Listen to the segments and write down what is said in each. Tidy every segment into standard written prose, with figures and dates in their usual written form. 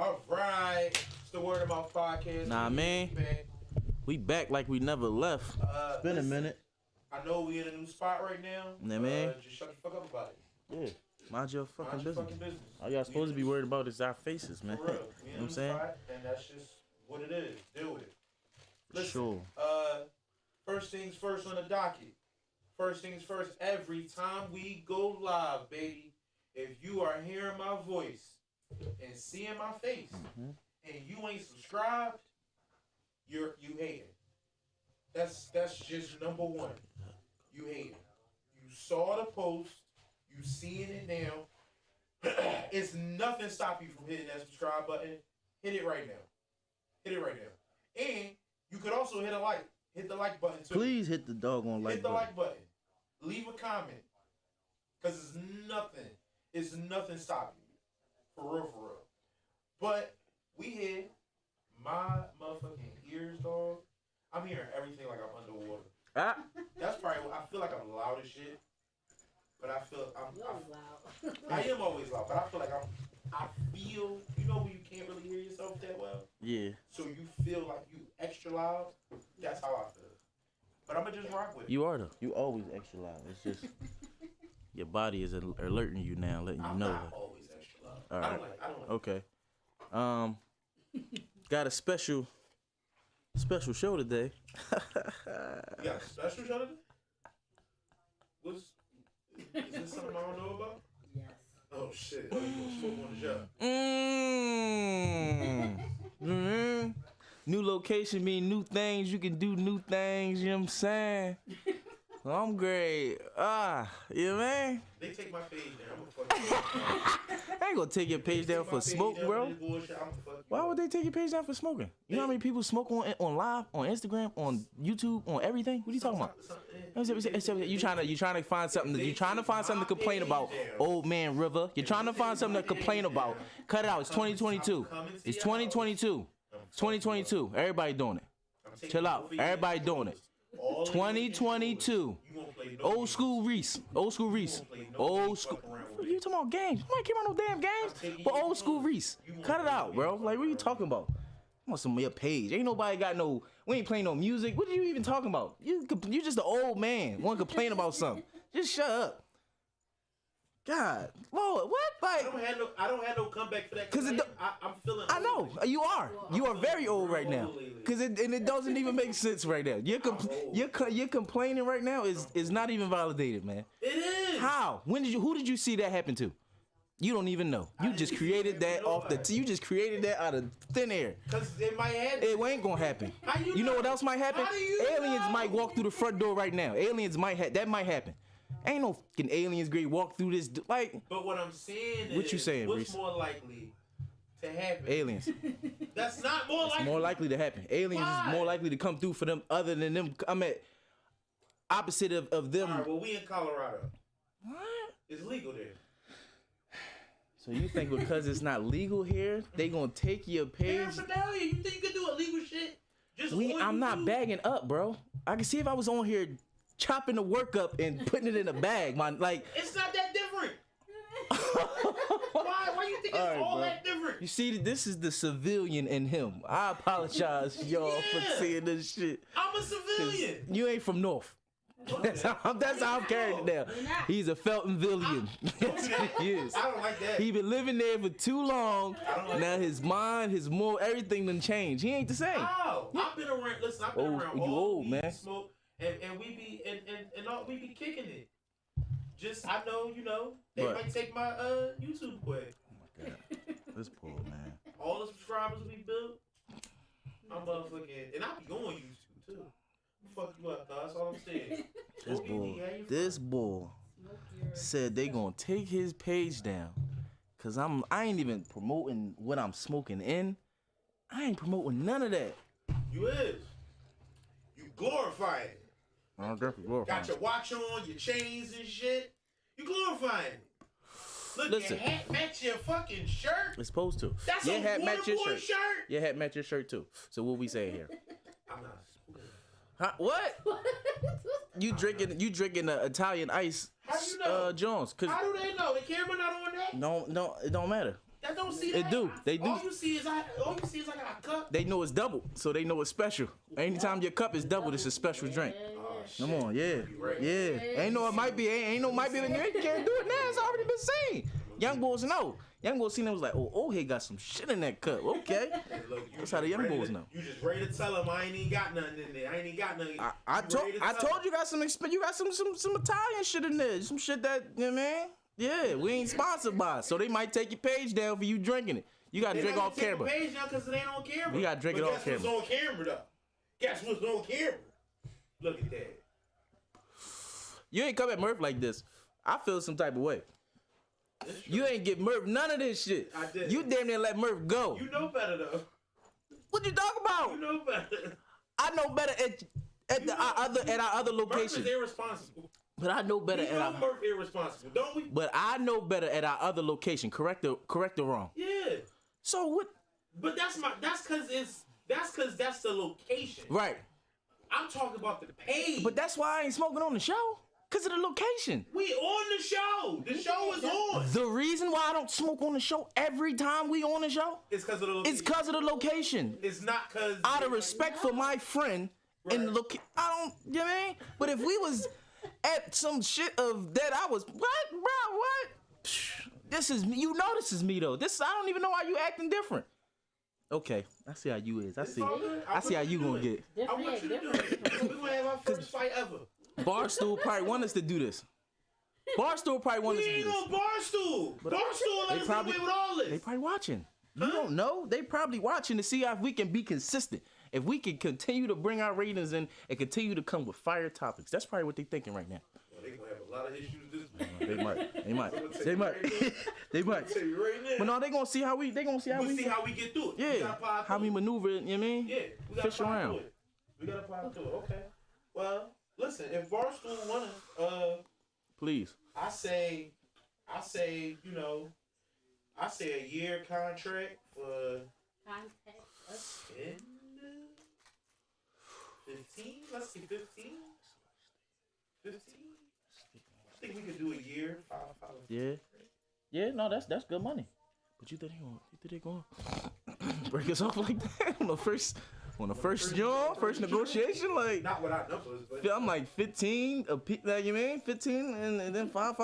All right. It's the Word of Mouth podcast. Nah, man. We back like we never left. It's been a minute. I know we in a new spot right now. Nah, man. Just shut the fuck up about it. Yeah. Mind your fucking Mind your business. fucking business. All y'all supposed to be worried about is our faces, man. For real. You know what I'm saying? Spot, and that's just what it is. Deal with it. Listen, Sure. First things first on the docket. First things first, every time we go live, baby, if you are hearing my voice and seeing my face and you ain't subscribed, you hating. That's just number one. You hating. You saw the post, you seeing it now. It's nothing stop you from hitting that subscribe button. Hit it right now. Hit it right now. And you could also hit a like. Hit the like button too. Please hit the doggone like button. Hit the like button. Leave a comment. Cause it's nothing stopping you. For real. But we here. My motherfucking ears, dog. I'm hearing everything like I'm underwater. That's probably I feel like I'm loud as shit. But I feel I'm loud. I am always loud, but I feel like I feel, you know, when you can't really hear yourself that well. Yeah. So you feel like you extra loud. That's how I feel. But I'm gonna just rock with it. You are though. You always extra loud. It's just your body is alerting you now, letting you know. I'm not always extra loud. All right. I don't like. Okay. Got a special show today. You got a special show today? Is this something I don't know about? Yes. Oh shit! Oh, you gonna smoke on the show? New location mean new things. You can do new things. You know what I'm saying? I'm great. You know what I mean? They take my page down. I'm gonna fuck you. I ain't gonna take your page down for smoke, bro. Why would they take your page down for smoking? You know how many people smoke on live, on Instagram, on YouTube, on everything? What are you talking about? You trying to find something to complain about, old man River. You're trying to find something to complain about. Cut it out. It's 2022. It's 2022. It's 2022. Everybody doing it. Chill out. Everybody doing it. 2022. Old school Reese. Old school. What are you talking about games? You might came out no damn games. But old school Reese. Cut it out, bro. Like, what are you talking about? I want some of your page. Ain't nobody got no, we ain't playing no music. What are you even talking about? You just an old man. Want to complain about something. Just shut up. God, Lord, what? Like, I don't have no comeback for that. Cause I'm feeling. I know you are. You are very old right now. Cause it doesn't even make sense right now. You're complaining right now is not even validated, man. It is. How? Who did you see that happen to? You don't even know. You just created that you just created that out of thin air. Cause it might happen. It ain't gonna happen. You know what else might happen? Aliens might walk through the front door right now. Aliens that might happen. Ain't no fucking aliens great walk through this like. But what I'm saying is, what you saying, what's Reese? more likely to happen? Aliens. That's not more likely. It's more likely to happen. Aliens is more likely to come through for them other than them. I'm at opposite of them. All right, well, we in Colorado. What? It's legal there. So you think because it's not legal here, they gonna take your page? Paraphernalia. You think you can do illegal shit? I'm not bagging up, bro. I can see if I was on here chopping the work up and putting it in a bag, man. Like, it's not that different. Why you think it's all that different? You see, this is the civilian in him. I apologize, y'all, for saying this shit. I'm a civilian. You ain't from North. That's how I'm carrying it down. He's a Feltonvillian. That's what he is. I don't like that. He been living there for too long. Now his mind, his moral, everything done changed. He ain't the same. Wow. I've been around. Listen, I've been around you all old, weed, man. Smoke, and we be we be kicking it. Just I know, they might take my YouTube away. Oh my God, this poor man. All the subscribers we built, I'm motherfucking, and I be on YouTube too. Fuck you up, dog. That's all I'm saying. This boy said they gonna take his page down, cause I ain't even promoting what I'm smoking in. I ain't promoting none of that. You is. You glorifying it. I'm definitely glorifying. Got your watch on, your chains and shit. You glorifying it. Look, Listen, your hat match your fucking shirt. It's supposed to. That's your a hat match your shirt. Your hat match your shirt too. So what we say here? I'm not. Huh? What? You drinking Italian ice, How you know? Jones? How do they know? The camera not on that? No, it don't matter. That don't see They that. do. They do. All you see is I got a cup. They know it's double, so they know it's special. Anytime your cup is double, it's a special drink. Oh, Come on, yeah. Ain't no it might be. Ain't no might be. You can't do it now. It's already been seen. Young boys know. Young boys seen them was like, oh, he got some shit in that cup. Okay. Look, That's how the young boys know. You just ready to tell them I ain't even got nothing in there. I ain't even got nothing. I told you got some Italian shit in there. Some shit that, you know what I mean? Yeah, we ain't sponsored by, so they might take your page down for you drinking it. You gotta drink off camera. They page down because it ain't on camera. You gotta drink it off camera. Guess what's on camera though? Guess what's on camera? Look at that. You ain't come at Murph like this. I feel some type of way. You ain't give Murph none of this shit. I did. You damn near let Murph go. You know better though. What you talking about? You know better. I know better at our other location. Murph is irresponsible. But I know better at our. Murph irresponsible, don't we? But I know better at our other location. Correct or wrong? Yeah. So what? But that's because that's the location. Right. I'm talking about the page. But that's why I ain't smoking on the show. Cause of the location. We on the show. The show is on. The reason why I don't smoke on the show every time we on the show it's because of the location. It's because of the location. It's not because out of respect for my friend in the location. I don't, you know what I mean? But if we was at some shit of that, I was what, bro? What? This is me. You know this is me though. This I don't even know why you acting different. Okay, I see how you is. I see how you gonna get. I want you to do it. We're gonna have our first fight ever. Barstool probably want us to do this. Barstool probably want us to do this. We ain't on Barstool. Barstool let us get away with all this. They probably watching. You don't know. They probably watching to see if we can be consistent. If we can continue to bring our ratings in and continue to come with fire topics. That's probably what they're thinking right now. Well, they gonna have a lot of issues this week. They might. They might. Tell you right now. But no, they gonna see how we. We'll see how we get through it. Yeah. How we maneuver it. You know what I mean? Yeah. We gotta fish around. We gotta plow through it. Okay. Well, listen. If Barstool won us, please. I say, you know, I say a year contract for 10, 15. Let's see, 15. 15. I think we could do a year. 5. Yeah. Yeah. No, that's good money. But you think they gonna break us off like that on the first negotiation? Like not without numbers, but I'm like 15 a pick. Like you mean 15 and then 5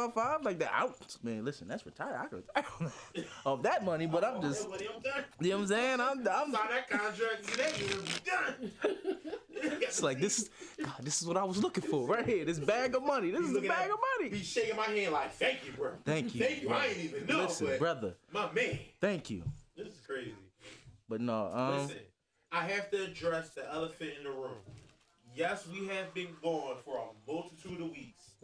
like that out. Man, listen, that's retired. I could retire of that money, but I'm just. You know what I'm saying? I'm sign that contract today. You'll be done. It's like this is what I was looking for right here. This bag of money. This is a bag of money. Be shaking my hand like, thank you, bro. Thank you. Thank you. I ain't even know. Listen, but brother. My man. Thank you. This is crazy. But no. Listen, I have to address the elephant in the room. Yes, we have been gone for a multitude of weeks.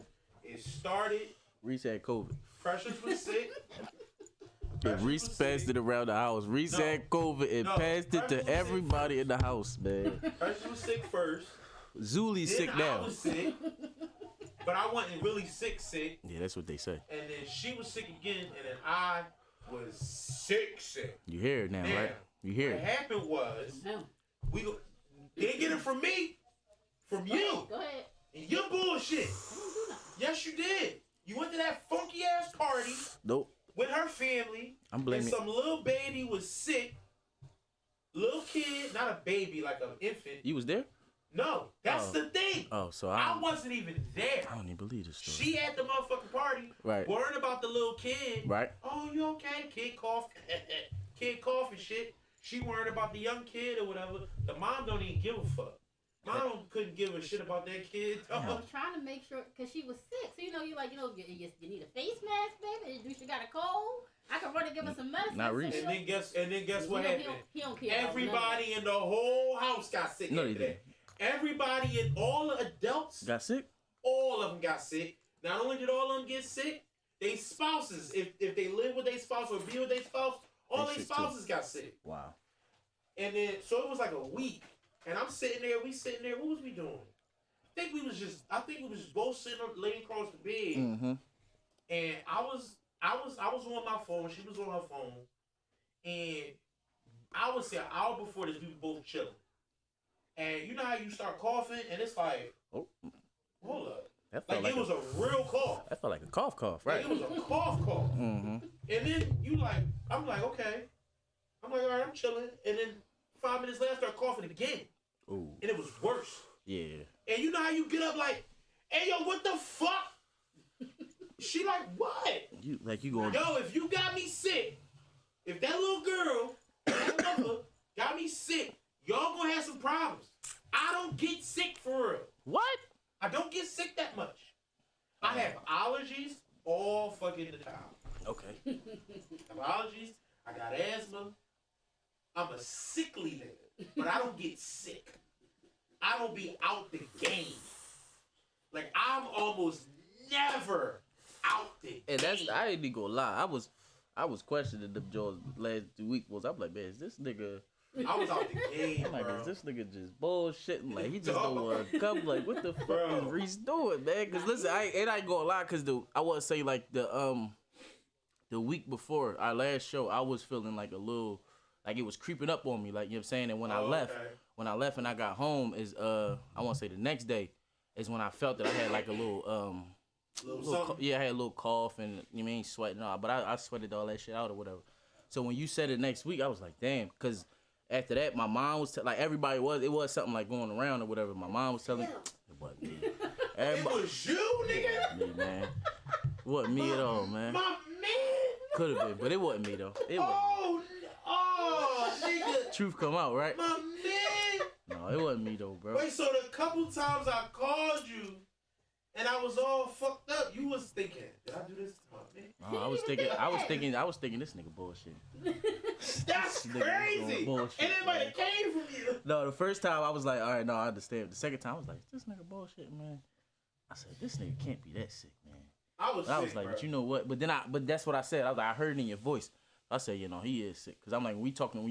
It started. Reese had COVID. Precious was sick. Reese passed it around the house. Reese had COVID and passed it to everybody in the house, man. Precious was sick first. Zuli's sick now. I was sick, but I wasn't really sick. Yeah, that's what they say. And then she was sick again, and then I was sick. You hear it now, right? You hear it. What happened was, we didn't get it from me, from you. Go ahead. And your bullshit. Yes, you did. You went to that funky ass party. Nope. With her family. I'm blaming. And some little baby was sick. Little kid, not a baby, like an infant. You was there? No, that's the thing. Oh, so I wasn't even there. I don't even believe this story. She at the motherfucking party, right? Worrying about the little kid, right? Oh, you okay? Kid cough, kid cough and shit. She worried about the young kid or whatever. The mom don't even give a fuck. Mom couldn't give a shit about that kid. I was trying to make sure, because she was sick. So, you need a face mask, baby. Do she got a cold? I can run and give her some medicine. Not Reese. And then guess what happened? He don't care. Everybody in the whole house got sick. No, they didn't. Everybody and all the adults got sick. All of them got sick. Not only did all of them get sick, they spouses, if they live with their spouse or be with their spouse, all their spouses got sick. Wow. And then, so it was like a week. And I'm sitting there, what was we doing? I think we was just both sitting up, laying across the bed. Mm-hmm. And I was on my phone, she was on her phone. And I would say an hour before this, we were both chilling. And you know how you start coughing, and it's like, hold up. Like it was a real cough. That felt like a cough, right? Like it was a cough. Mm-hmm. And then I'm like, okay. I'm like, all right, I'm chilling. And then 5 minutes later, I start coughing again. Ooh. And it was worse. Yeah. And you know how you get up like, hey, yo, what the fuck? She like, what? You going? Yo, if you got me sick, if that little girl, that mother, got me sick, y'all gonna have some problems. I don't get sick for real. What? I don't get sick that much. I have allergies all fucking the time. Okay. I have allergies. I got asthma. I'm a sickly nigga, but I don't get sick. I don't be out the game. Like, I'm almost never out the game. And that's, I ain't even gonna lie. I was questioning them Jones last 2 weeks. I'm like, man, is this nigga? I was out the game, I'm like, bro. is this nigga just bullshitting? Like, he just don't want to come. Like, what the fuck is Reese doing, man? Because listen, I ain't gonna lie. Because I want to say like the week before our last show, I was feeling like a little, like it was creeping up on me. Like, you know what I'm saying? And when I left and I got home is I want to say the next day is when I felt that I had like a little I had a little cough and you mean sweating and all, but I sweated all that shit out or whatever. So when you said it next week, I was like, damn, because after that, my mom was like, everybody was, it was something like going around or whatever. My mom was telling me, it wasn't me. It was you, nigga. Me, man. It wasn't me at all, man. My man. Could have been, but it wasn't me though. It wasn't. Nigga. Truth come out, right? My man. No, it wasn't me though, bro. Wait, so the couple times I called you and I was all fucked up, you was thinking, did I do this to my man? No, I was thinking this nigga bullshit. That's crazy. Bullshit, and anybody came from you. No, the first time I was like, all right, no, I understand. The second time I was like, this nigga bullshit, man. I said, this nigga can't be that sick, man. I was like, bro. but you know what? But that's what I said. I was like, I heard it in your voice. I said, you know, he is sick. Cause I'm like, when you talking,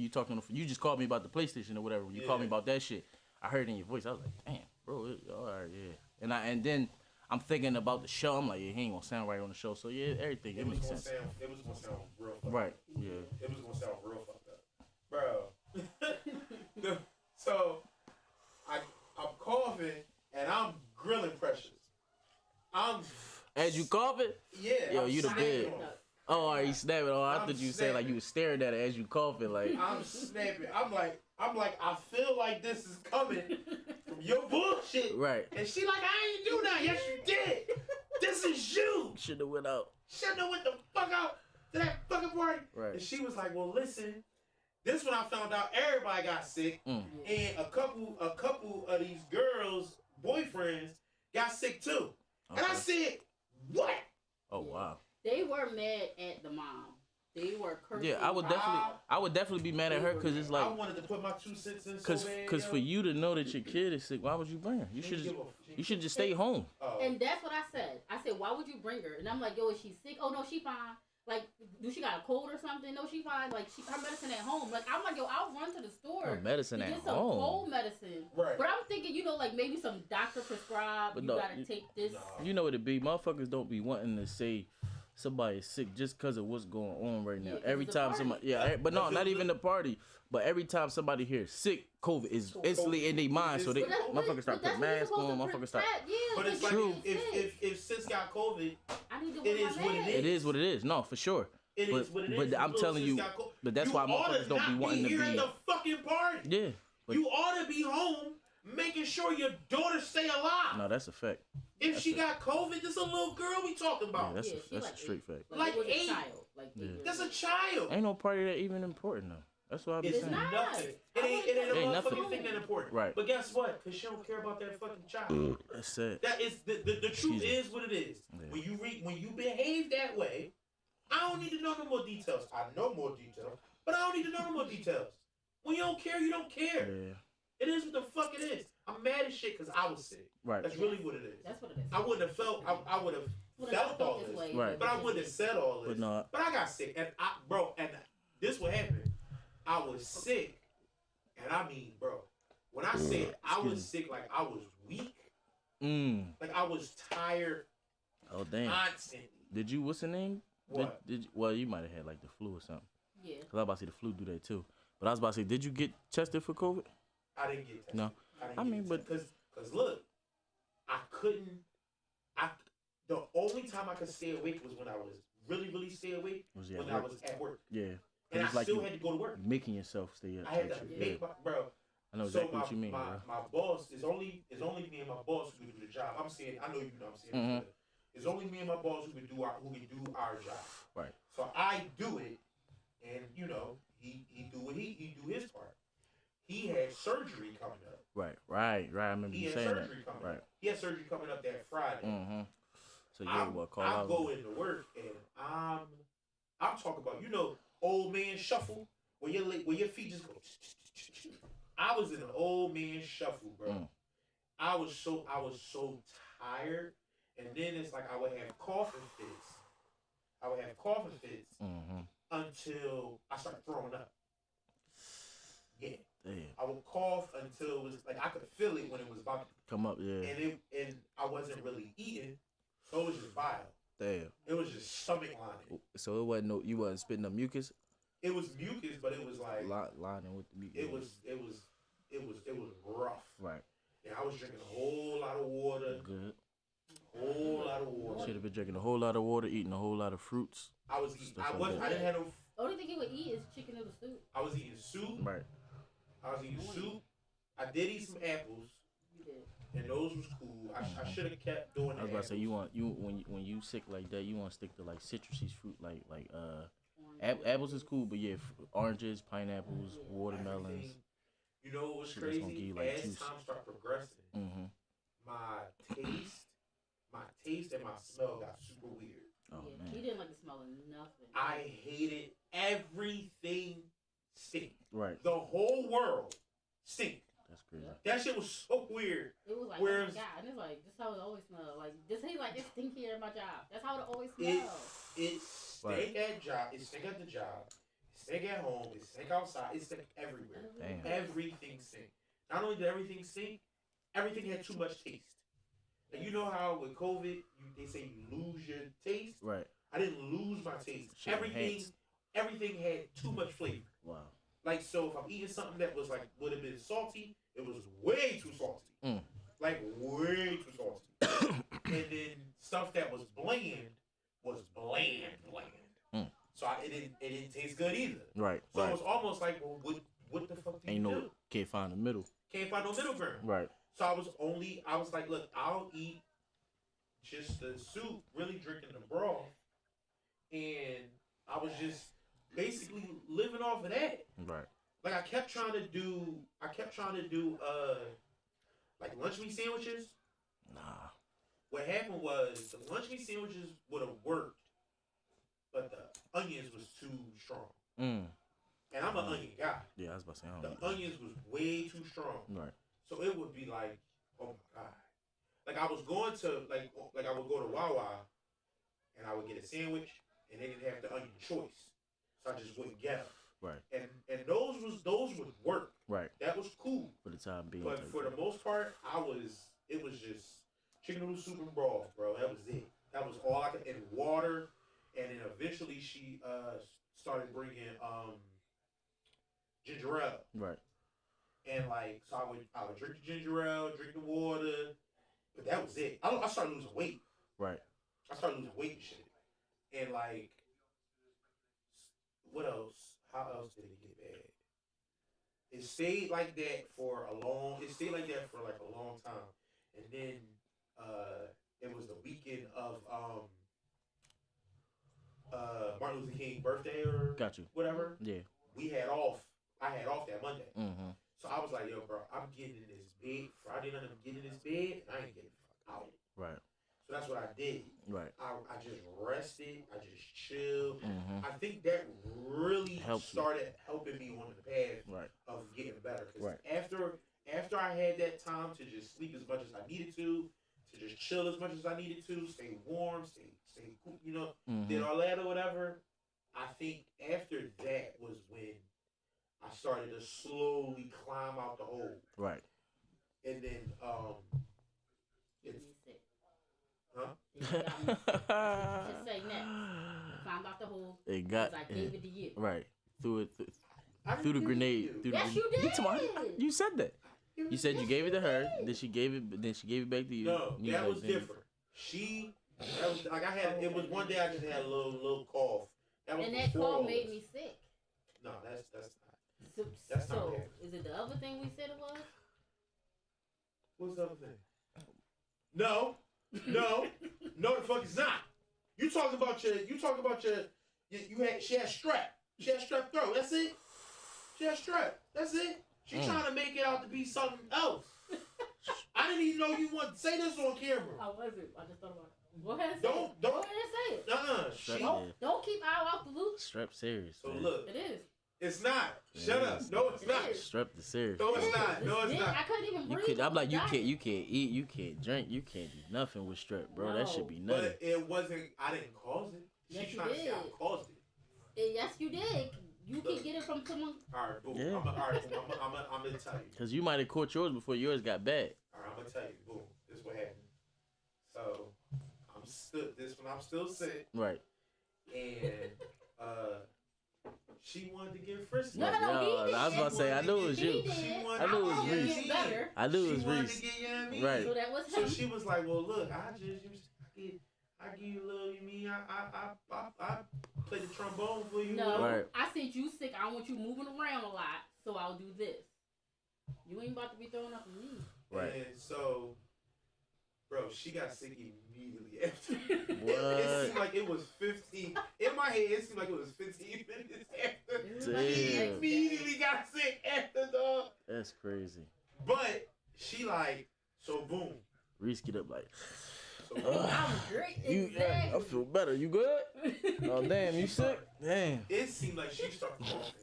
you just called me about the PlayStation or whatever. When you called me about that shit, I heard it in your voice. I was like, damn, bro, all right, yeah. And then I'm thinking about the show. I'm like, yeah, he ain't gonna sound right on the show. So yeah, everything it makes sense. It was gonna sound real fucked right. up. Yeah. It was gonna sound real fucked up, bro. So I'm coughing and I'm grilling Precious. As you coughing? Yeah. Yo, you the big. Oh, are you snapping? Oh, I thought you said like you was staring at it as you coughing, like. I'm snapping. I'm like, I feel like this is coming from your bullshit. Right. And she like, I ain't do that. Yes, you did. This is you. Shouldn't have went out. Shouldn't have went the fuck out to that fucking party. Right. And she was like, well, listen. This when I found out everybody got sick, and a couple of these girls' boyfriends got sick too. Okay. And I said, what? Oh wow. They were mad at the mom. They were cursing. Yeah, I would definitely be mad at her because it's like I wanted to put my 2 cents in. Because for you to know that your kid is sick, why would you bring her? You should just stay home. And that's what I said. I said, why would you bring her? And I'm like, yo, is she sick? Oh no, she fine. Like, do she got a cold or something? No, she fine. Like, her medicine at home. Like, I'm like, yo, I'll run to the store. Her medicine to at get some home. cold medicine. Right. But I'm thinking, you know, like maybe some doctor prescribed. But you gotta take this. You know what it be? Motherfuckers don't be wanting to say somebody's sick just because of what's going on right now. Every time somebody, but no, not even the party. But every time somebody hears sick, COVID is instantly in their mind. So they motherfuckers start putting masks on. Motherfuckers start. But it's like if sis got COVID, it is what it is. It is what it is. No, for sure. It is what it is. But I'm telling you, but that's why motherfuckers don't be wanting to be here at the fucking party. Yeah. You ought to be home making sure your daughter stay alive. No, that's a fact. If she got COVID, this a little girl we talking about. Yeah, that's a straight fact. Like 8. That's a child. Ain't no party that even important though. That's what I've been saying. Nothing. It ain't a motherfucking thing that important. Right. But guess what? Because she don't care about that fucking child. That's it. That is the truth is what it is. Yeah. When you behave that way, I don't need to know no more details. I know more details, but I don't need to know no more details. When you don't care, you don't care. Yeah. It is what the fuck it is. I'm mad as shit because I was sick. Right. That's really what it is. That's what it is. I wouldn't have felt. I would have felt all this. Right. But I wouldn't have said all this. But I got sick, and and this what happened. I was sick, and I mean, bro, when I said I was sick, like I was weak, like I was tired. Oh damn! Constantly. Did you? What's the name? What? Did you, well, you might have had like the flu or something. Yeah. Cause I was about to say the flu do that too. But I was about to say, did you get tested for COVID? I didn't get tested. No. Because look, I only time I could stay awake was when I was really stay awake when I was at work. Yeah. And I still had to go to work. Making yourself stay up. I had to make my bro. I know exactly what you mean, bro. My boss is only me and my boss who can do the job. I'm saying, I know you know what I'm saying. Mm-hmm. It's only me and my boss who can do our job. Right. So I do it, and you know, he do his part. He had surgery coming up. Right. I remember you saying that. Right. He had surgery coming up that Friday. Mm-hmm. So I'm going to work, and I'm talking about, you know, old man shuffle where your feet just go. I was in an old man shuffle, bro. I was so tired, and then it's like I would have coughing fits. Until I started throwing up. Yeah. Damn. I would cough until it was like I could feel it when it was about to come up, yeah. And I wasn't really eating, so it was just vile. Damn. It was just stomach lining. So it wasn't you wasn't spitting up mucus? It was mucus, but it was like lining with the mucus. It was rough. Right. And I was drinking a whole lot of water. Good. Whole lot of water. Should have been drinking a whole lot of water, eating a whole lot of fruits. I was eating. I didn't have no. The only thing he would eat is chicken noodle soup. I was eating soup. Right. I was eating soup. I did eat some apples. You did. And those was cool. I should have kept doing that. I was about to say when you sick like that, you want to stick to like citrusy fruit like apples is cool, but yeah, oranges, pineapples, watermelons. You know what was shit crazy? like As juice. time started progressing, my taste and my smell got super weird. Oh yeah, man. he didn't like the smell of nothing. I hated everything stink. Right. The whole world stink. That's crazy. That shit was so weird. It was like, whereas, oh my god, and it's like, this how it always smells. Like, this he like, it's stinky at my job. That's how it always smells. It stink at job. It stink at the job. It stink at home. It stink outside. It stink everywhere. Damn. Everything stink. Not only did everything stink, everything had too much taste. And you know how with COVID, they say you lose your taste? Right. I didn't lose my taste. Everything had too much flavor. Wow. Like, so if I'm eating something that was like, would have been salty, it was way too salty. Like, way too salty. And then stuff that was bland was bland. So it didn't taste good either. Right. So it was almost like, well, what the fuck do you do? Can't find the middle. Can't find no middle ground. Right. So I was like, look, I'll eat just the soup, really drinking the broth, and I was just basically living off of that. Right. Like I kept trying to do like lunch meat sandwiches. Nah. What happened was the lunch meat sandwiches would have worked, but the onions was too strong. And I'm an onion guy. Yeah, I was about to say the onions was way too strong. Right. So it would be like, oh my god. Like I was going to like I would go to Wawa and I would get a sandwich and they didn't have the onion choice. So I just wouldn't get them. Right. And those would work. Right. That was cool. For the time being. But for the most part, it was just chicken noodle soup and broth, bro. That was it. That was all I could, and water. And then eventually she started bringing ginger ale. Right. And like, so I would drink the ginger ale, drink the water, but that was it. I started losing weight. Right. I started losing weight and shit. And like, what else? How else did it get bad? It stayed like that for a long time. And then it was the weekend of Martin Luther King birthday or whatever. Yeah. I had off that Monday. So I was like, yo, bro, I'm getting in this bed. Friday night, I'm getting in this bed, and I ain't getting the fuck out. Right. So that's what I did. Right. I just rested. I just chilled. I think that really started helping me on the path of getting better. Because after I had that time to just sleep as much as I needed to just chill as much as I needed to, stay warm, stay cool, you know, did all that or whatever, I think after that was when I started to slowly climb out the hole. Right. And then, Just say next. Climbed out the hole. It got. I gave it to you. Right. Threw the grenade. Yes, you did. You said that. You said you gave it to her. Then she gave it back to you. No, that was different. She That was like it was one day I just had a little cough. And that cough made me sick. No, that's not. So, That's not so bad. is it the other thing we said it was? What's the other thing? No, the fuck it's not. You talking about your she had strep. She had strep throat. That's it. She had strep. That's it. She trying to make it out to be something else. I didn't even know you wanted to say this on camera. How was it? I just thought about it. Go ahead and say it. Don't. Go ahead and say it. Don't keep eye off the loop. Strep serious. So man. look. It is. It's not. Shut up. No, it's not. Strep the serious. No, it's not. No, it's not. I couldn't even breathe. I'm like, you can't eat, you can't drink, you can't do nothing with strep, bro. No. That should be nothing. But it wasn't. I didn't cause it. Yes, She's you trying to say did. I caused it. Yes, you did. You can get it from someone. All right, boom. Yeah. I'm gonna tell you. Cause you might have caught yours before yours got bad. All right, I'm gonna tell you. Boom. This is what happened. So I'm still sick, Right. and she wanted to get frisky. No, Yo, I was about to say, I knew it was you. I knew it was Reese. I knew it was Reese. Right. So that was So him. she was like, "Well, look, I give you a little. You mean I play the trombone for you? No, Right. I said you sick. I want you moving around a lot, so I'll do this. You ain't about to be throwing up on me. Right. And so, bro, she got sick immediately after. What? It seemed like it was 15. In my head, it seemed like it was 15 minutes after. Damn. She immediately got sick after, dog. That's crazy. But she like, so boom. Reese get up like, So boom. I'm great. Exactly. I feel better. You good? Oh damn, you sick? Damn. It seemed like she started coughing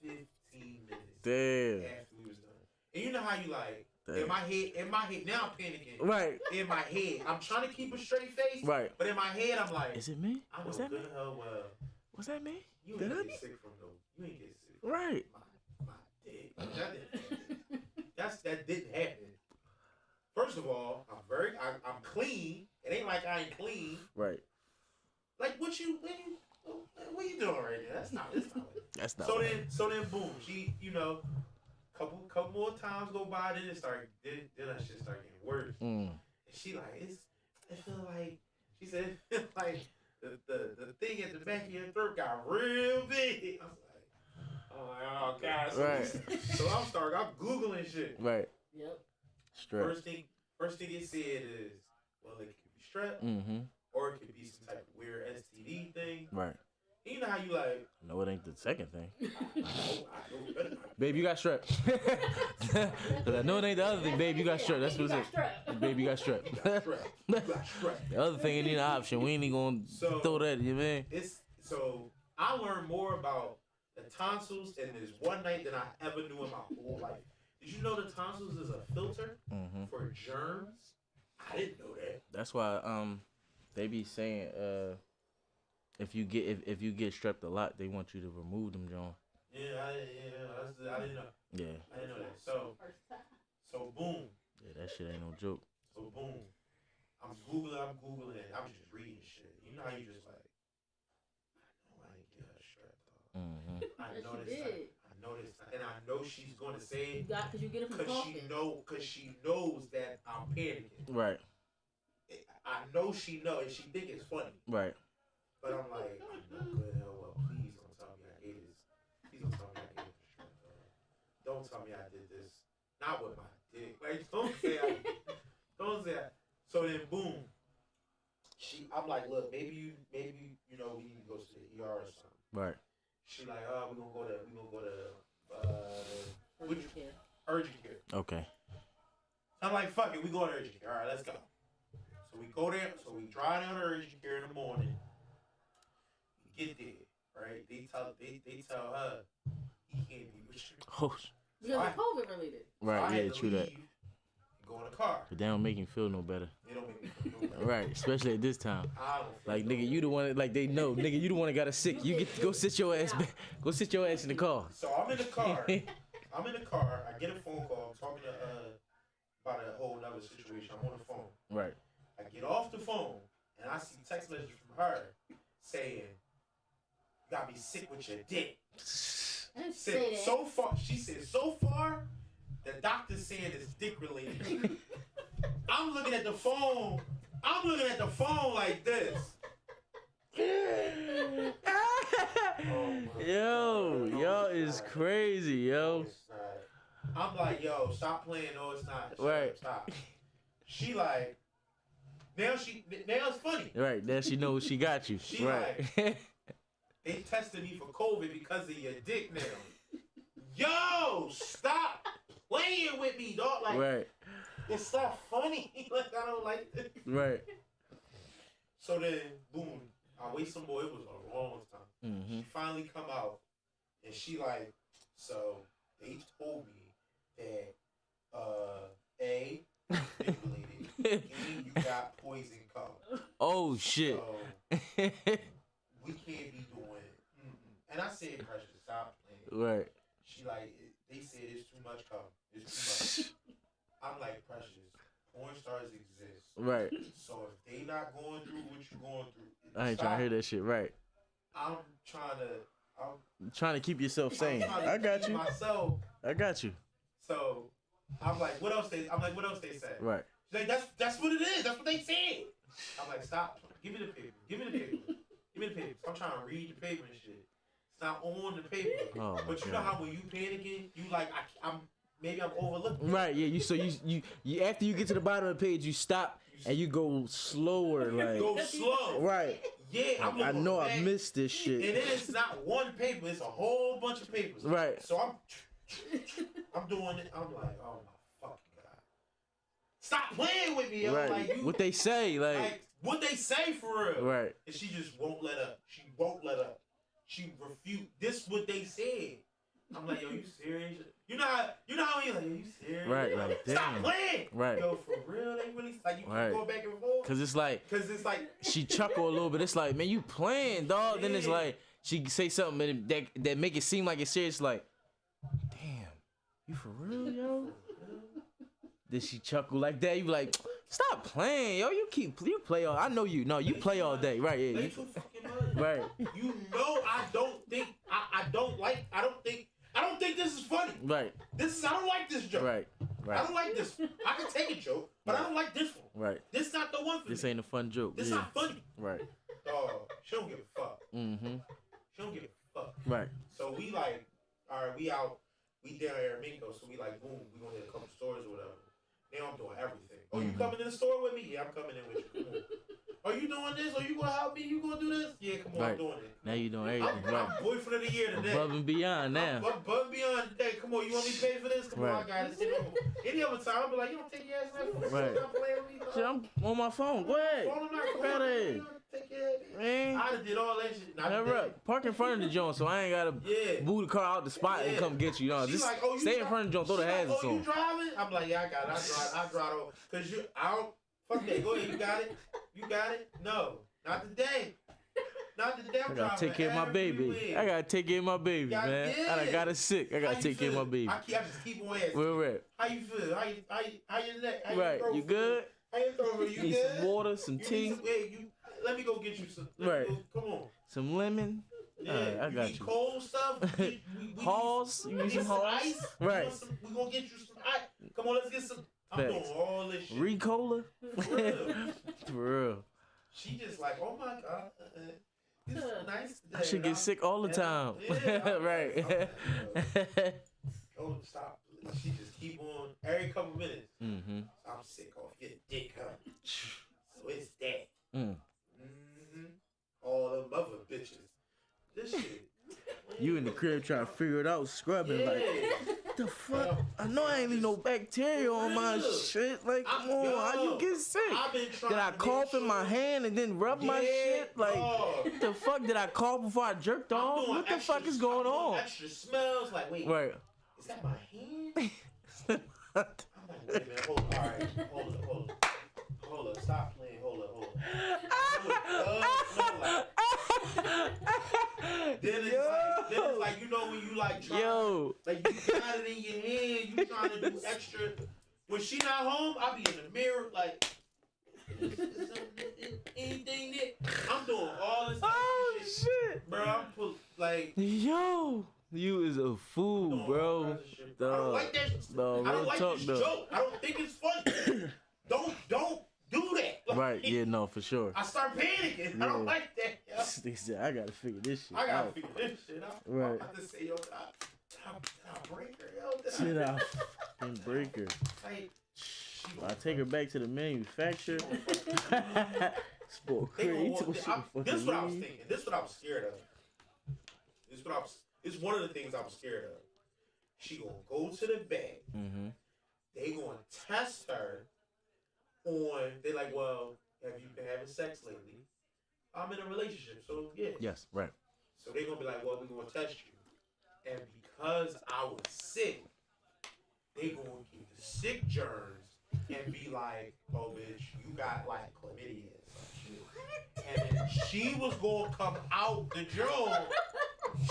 15 minutes Damn. after we was done. And you know how you like, Damn. in my head, now I'm panicking. Right. In my head, I'm trying to keep a straight face. Right. But in my head, I'm like, Is it me? I know Was that me? good hell well. Was that me? You ain't Did I get be? sick from no. You ain't get sick from Right. my dick. That didn't happen. That didn't happen. First of all, I'm clean. It ain't like I ain't clean. Right. Like what you doing right there? That's not. That's not. So then, boom. She, couple more times go by. Then that shit start getting worse. Mm. And she like, it feel like, she said, it feel like the thing at the back of your throat got real big. I was like, oh God. So, Right. so I'm Googling shit. Right. Yep. Stress. First thing it said is, well, it could be strep, Mm-hmm. or it could be some type of weird STD thing. Right. And you know how you like, No, it ain't the second thing. I know better not. Babe, you got strep. Cause I know it ain't the other thing. Babe, you got strep. That's what it is. Babe, you got strep. Strep. You got strep. The other thing ain't an option. We ain't even gonna throw that, you man. So I learned more about the tonsils in this one night than I ever knew in my whole life. Did you know the tonsils is a filter for germs? I didn't know that. That's why they be saying if you get strep a lot, they want you to remove them, John. Yeah, I didn't know. Yeah. I didn't know that. So boom. Yeah, that shit ain't no joke. So boom. I'm Googling it. I'm just reading shit. You know how you just like, I know I ain't get her strep, dog. Mm-hmm. I know Yes, you this. did. I know this. And I know she's gonna say it Cause you get it from talking. because she knows that I'm panicking. Right. I know she know, and she think it's funny. Right. But I'm like, I know good hell well. Please don't tell me I ate this. Please don't tell me I ate this. Don't tell me I did this. Not with my dick. Like, don't say I. Don't say I. So then, boom. I'm like, look, maybe we need to go to the ER or something. Right. She like, we're gonna go to urgent care. Okay. I'm like, fuck it, we go to urgent care. All right, let's go. So we go there. So we drive down to urgent care in the morning. We get there, right? They tell her he can't be with you. Oh. Because it's COVID related. Right. So I Yeah. had to True that. leave and go in the car. But they don't make him feel no better. They don't make me feel no better. Right. Especially at this time. I don't feel Like no nigga, you the one. Like they know, nigga, you the one that got us sick. You get to go sit your ass back. Go sit your ass in the car. So I'm in the car. I get a phone call. I'm talking to about a whole nother situation. I'm on the phone. Right. I get off the phone and I see text messages from her saying, "You got me sick with your dick." I didn't Said, say that. so far, she said, so far, the doctor's saying it's dick related. I'm looking at the phone. I'm looking at the phone like this. Yo is crazy, yo. No, it's not. I'm like, yo, stop playing. No, it's not. Right. Stop. She like, now it's funny. Right, now she knows she got you. She right. like, they tested me for COVID because of your dick now. Yo, stop playing with me, dog. Like, right. It's not funny. Like, I don't like this. Right. So then, boom, I wait some more. It was a long time. Mm-hmm. She finally come out, and she like, so they told me that, A, related, B, you got poison cum. Oh, shit. So, we can't be doing it. Mm-mm. And I said, Precious, stop playing. Right. She like, they said it's too much cum. It's too much. I'm like, Precious, porn stars exist. Right. So if they not going through what you going through, I ain't trying to hear that shit. Right. I'm trying to keep yourself sane. I got you. Myself. I got you. So I'm like, what else they say? Right. She's like, that's what it is. That's what they said. I'm like, stop. Give me the paper. Give me the paper. Give me the paper. I'm trying to read the paper and shit. It's not on the paper. Oh, but you know how when you panicking, you like, I'm overlooking. Right. Yeah. You after you get to the bottom of the page, you stop and you go slower. Like go slow. Right. Yeah. I know I missed this shit. And then it's not one paper. It's a whole bunch of papers. Right. So I'm doing it. I'm like, oh my fucking God. Stop playing with me, yo. Right. Like, what they say, like what they say for real. Right. And she just won't let up. She won't let up. She refused. This what they said. I'm like, yo, you serious? You know how you like, you serious? Right, like, stop damn. playing. Right. Yo, for real, they really like you right. keep going back and forth. Cause it's like she chuckle a little bit. It's like, man, you playing, dog. Yeah. Then it's like she say something that make it seem like it's serious. Like, damn, you for real, yo? Then she chuckle like that. You be like, stop playing, yo. You play all. I know you. No, you play all day, right? Yeah. They too fucking much. Right. You know, I don't think this is funny. Right. I don't like this joke. Right. Right. I don't like this. I can take a joke, but right. I don't like this one. Right. This not the one for this me. Ain't a fun joke. This not funny. Right. She don't give a fuck. Mm-hmm. She don't give a fuck. Right. So we like, all right, we out. We down here in Minko, so we like, boom, we gonna hit a couple stores or whatever. Now I'm doing everything. Oh, you coming in the store with me? Yeah, I'm coming in with you. Come on. Are you doing this? Are you gonna help me? You gonna do this? Yeah, come on, right. I'm doing it. Now you doing everything. I'm boyfriend of the year today. Above and beyond now. Above and beyond today. Come on, you want me to pay for this? Come on, I got it. Any other time, I'll be like, you don't take your ass like right. Stop playing with me. Shit, I'm on my phone. Go ahead. Man. I did all that shit. Never park in front of the joint, so I ain't gotta move the car out the spot and come get you. No, just like, stay in front of the joint, throw the hazards on. You driving? I'm like, yeah, I got it. I drive over. Cause I don't. Fuck that. Go ahead. You got it. You got it. No, not today. Not today. I gotta take care of my baby. I gotta take care of my baby, man. I got her sick. I gotta take care of my baby. I just keep on asking. Where we're at? How you feel? How your neck? Right. You good? How you throw? You need good? Some water, some tea. Let me go get you some. Right. Come on. Some lemon. Yeah, right, I got you. Cold stuff. Halls. You need some halls. Ice. Right. We gonna get you some ice. Come on, let's get some. I'm doing all this shit. Ricola. For real. For real. She just like, oh my God. This is nice today. I should get sick all the time. Yeah, right. Oh, stop. She just keep on every couple minutes. Mm-hmm. I'm sick off your dick, huh? So it's that. All them other bitches. This shit. You in the crib trying to figure it out, scrubbing like, the fuck? I know I ain't leave no bacteria on my shit. Like, come on, how you get sick? Did I cough in my hand and then rub my shit? Like, what the fuck? Did I cough before I jerked off? What the fuck is going on? Extra smells. Like, wait. Right. Is that my hand? I'm like, wait a minute. Hold on. All right. Hold up. Stop playing. Hold up. Then it's like, you know when you like trying, like you got it in your hand, you trying to do extra. When she not home, I be in the mirror like, anything that I'm doing all this. Oh shit, bro! I'm like, yo, you is a fool, bro. I don't like that. I don't like this joke. I don't think it's funny. Don't do that. Like, right? Yeah, for sure. I start panicking. I don't like that, yo. They said, I gotta figure this shit I gotta out. figure this shit out. Right. I'm about to say, yo, did I break her, yo? Shit out. And break her. Like, I take her back to the manufacturer. Sport this crazy. is what I was thinking. This is what I was scared of. It's one of the things I was scared of. She gonna go to the bank. Mm-hmm. They gonna test her on. They like, well, have you been having sex lately? I'm in a relationship, so yeah. Yes, right. So they gonna be like, well, we gonna test you, and because I was sick, they gonna get the sick germs and be like, oh, bitch, you got like chlamydia or some shit. And then she was gonna come out the drawer.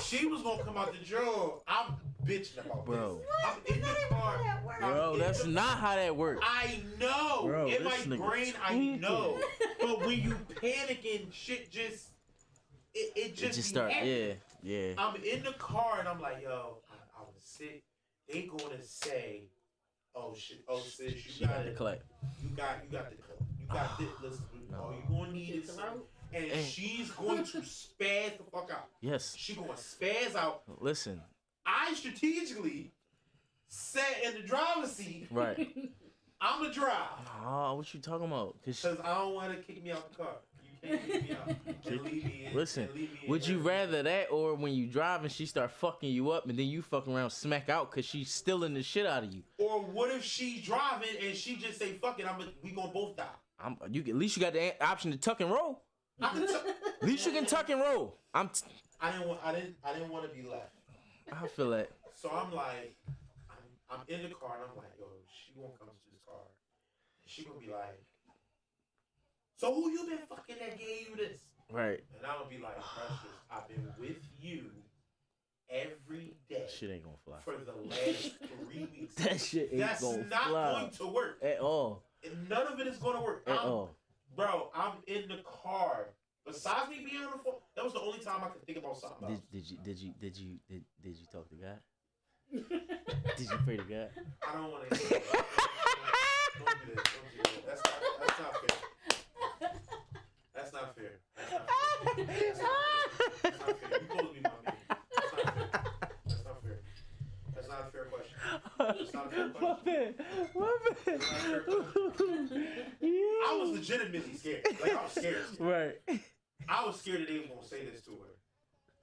She was gonna come out the drawer. I'm bitching about Bro. this. I'm in the car. Bro, that's not how that works. I know. Bro, in my this nigga brain, I tweaking. know. But when you panicking, shit just it just start. happening. Yeah. I'm in the car and I'm like, yo, I was sick. They gonna say, oh shit, oh sis, She got the clap. You got the clap. You got this. Listen, all you gonna need is some. And she's going to spaz the fuck out. Yes. She gonna spaz out. Listen. I strategically sat in the driver's seat. Right. I'ma drive. Oh, what you talking about? Because I don't want to kick me out the car. You can't kick me out. And leave me in. Listen, and leave me would in you rather that or when you drive and she start fucking you up and then you fuck around smack out because she's stealing the shit out of you? Or what if she's driving and she just say, fuck it, we gonna both die. At least you got the option to tuck and roll. I can At least you can tuck and roll. I didn't want to be left. I feel that. So I'm like, I'm in the car and I'm like, yo, she won't come to this car. She gonna be like, so who you been fucking that gave you this? Right. And I'm gonna be like, Precious, I've been with you every day. Shit ain't gonna fly. For the last 3 weeks. That shit ain't That's gonna not fly. going to work. At all. And none of it is gonna work. At all. Bro, I'm in the car. Besides me being on the phone, that was the only time I could think about something else. Did you talk to God? Did you pray to God? I don't want to hear that. Don't do that. Don't do that. That's not fair. That's not fair. That's not fair. You supposed to be my man. That's not fair. That's not fair. That's not a fair question. My bad. I was legitimately scared. Like, I was scared. Right. I was scared that they was going to say this to her.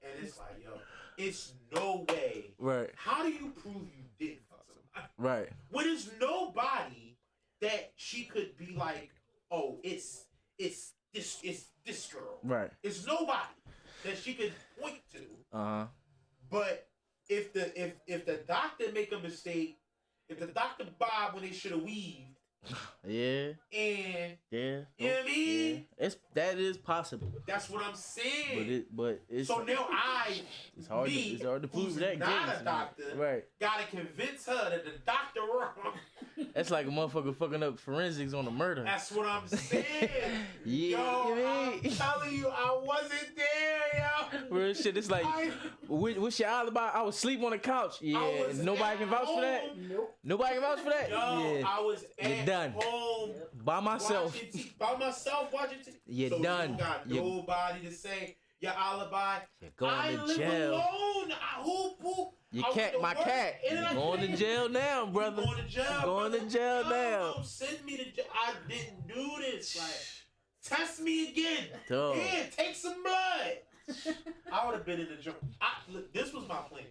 And it's like, yo, it's no way. Right. How do you prove you didn't fuck somebody? Right. When there's nobody that she could be like, oh, it's this girl. Right. It's nobody that she could point to. Uh-huh. But if the doctor make a mistake, if the doctor bobbed when they should have weaved, yeah. And yeah. You know what I mean? Yeah. That is possible. That's what I'm saying. But it's so now it's hard to prove that not case. A doctor, right? Gotta convince her that the doctor wrong. That's like a motherfucker fucking up forensics on a murder. That's what I'm saying. Yeah, yo, I'm telling you, I wasn't there, yo. Real shit. It's like, what's your alibi? I was asleep on the couch. Yeah, nobody can vouch for that. Nope. Nobody can vouch for that. Yo, yeah. I was at home by myself. Watching TV. You're so done. You got nobody to say your alibi. You're going to jail. Alone. Your cat, my cat. You're going to jail now, brother. Going to jail. Going to jail now. Send me to jail. I didn't do this. Like, test me again. Dog. Yeah, take some blood. I would have been in the joint. Look, this was my plan.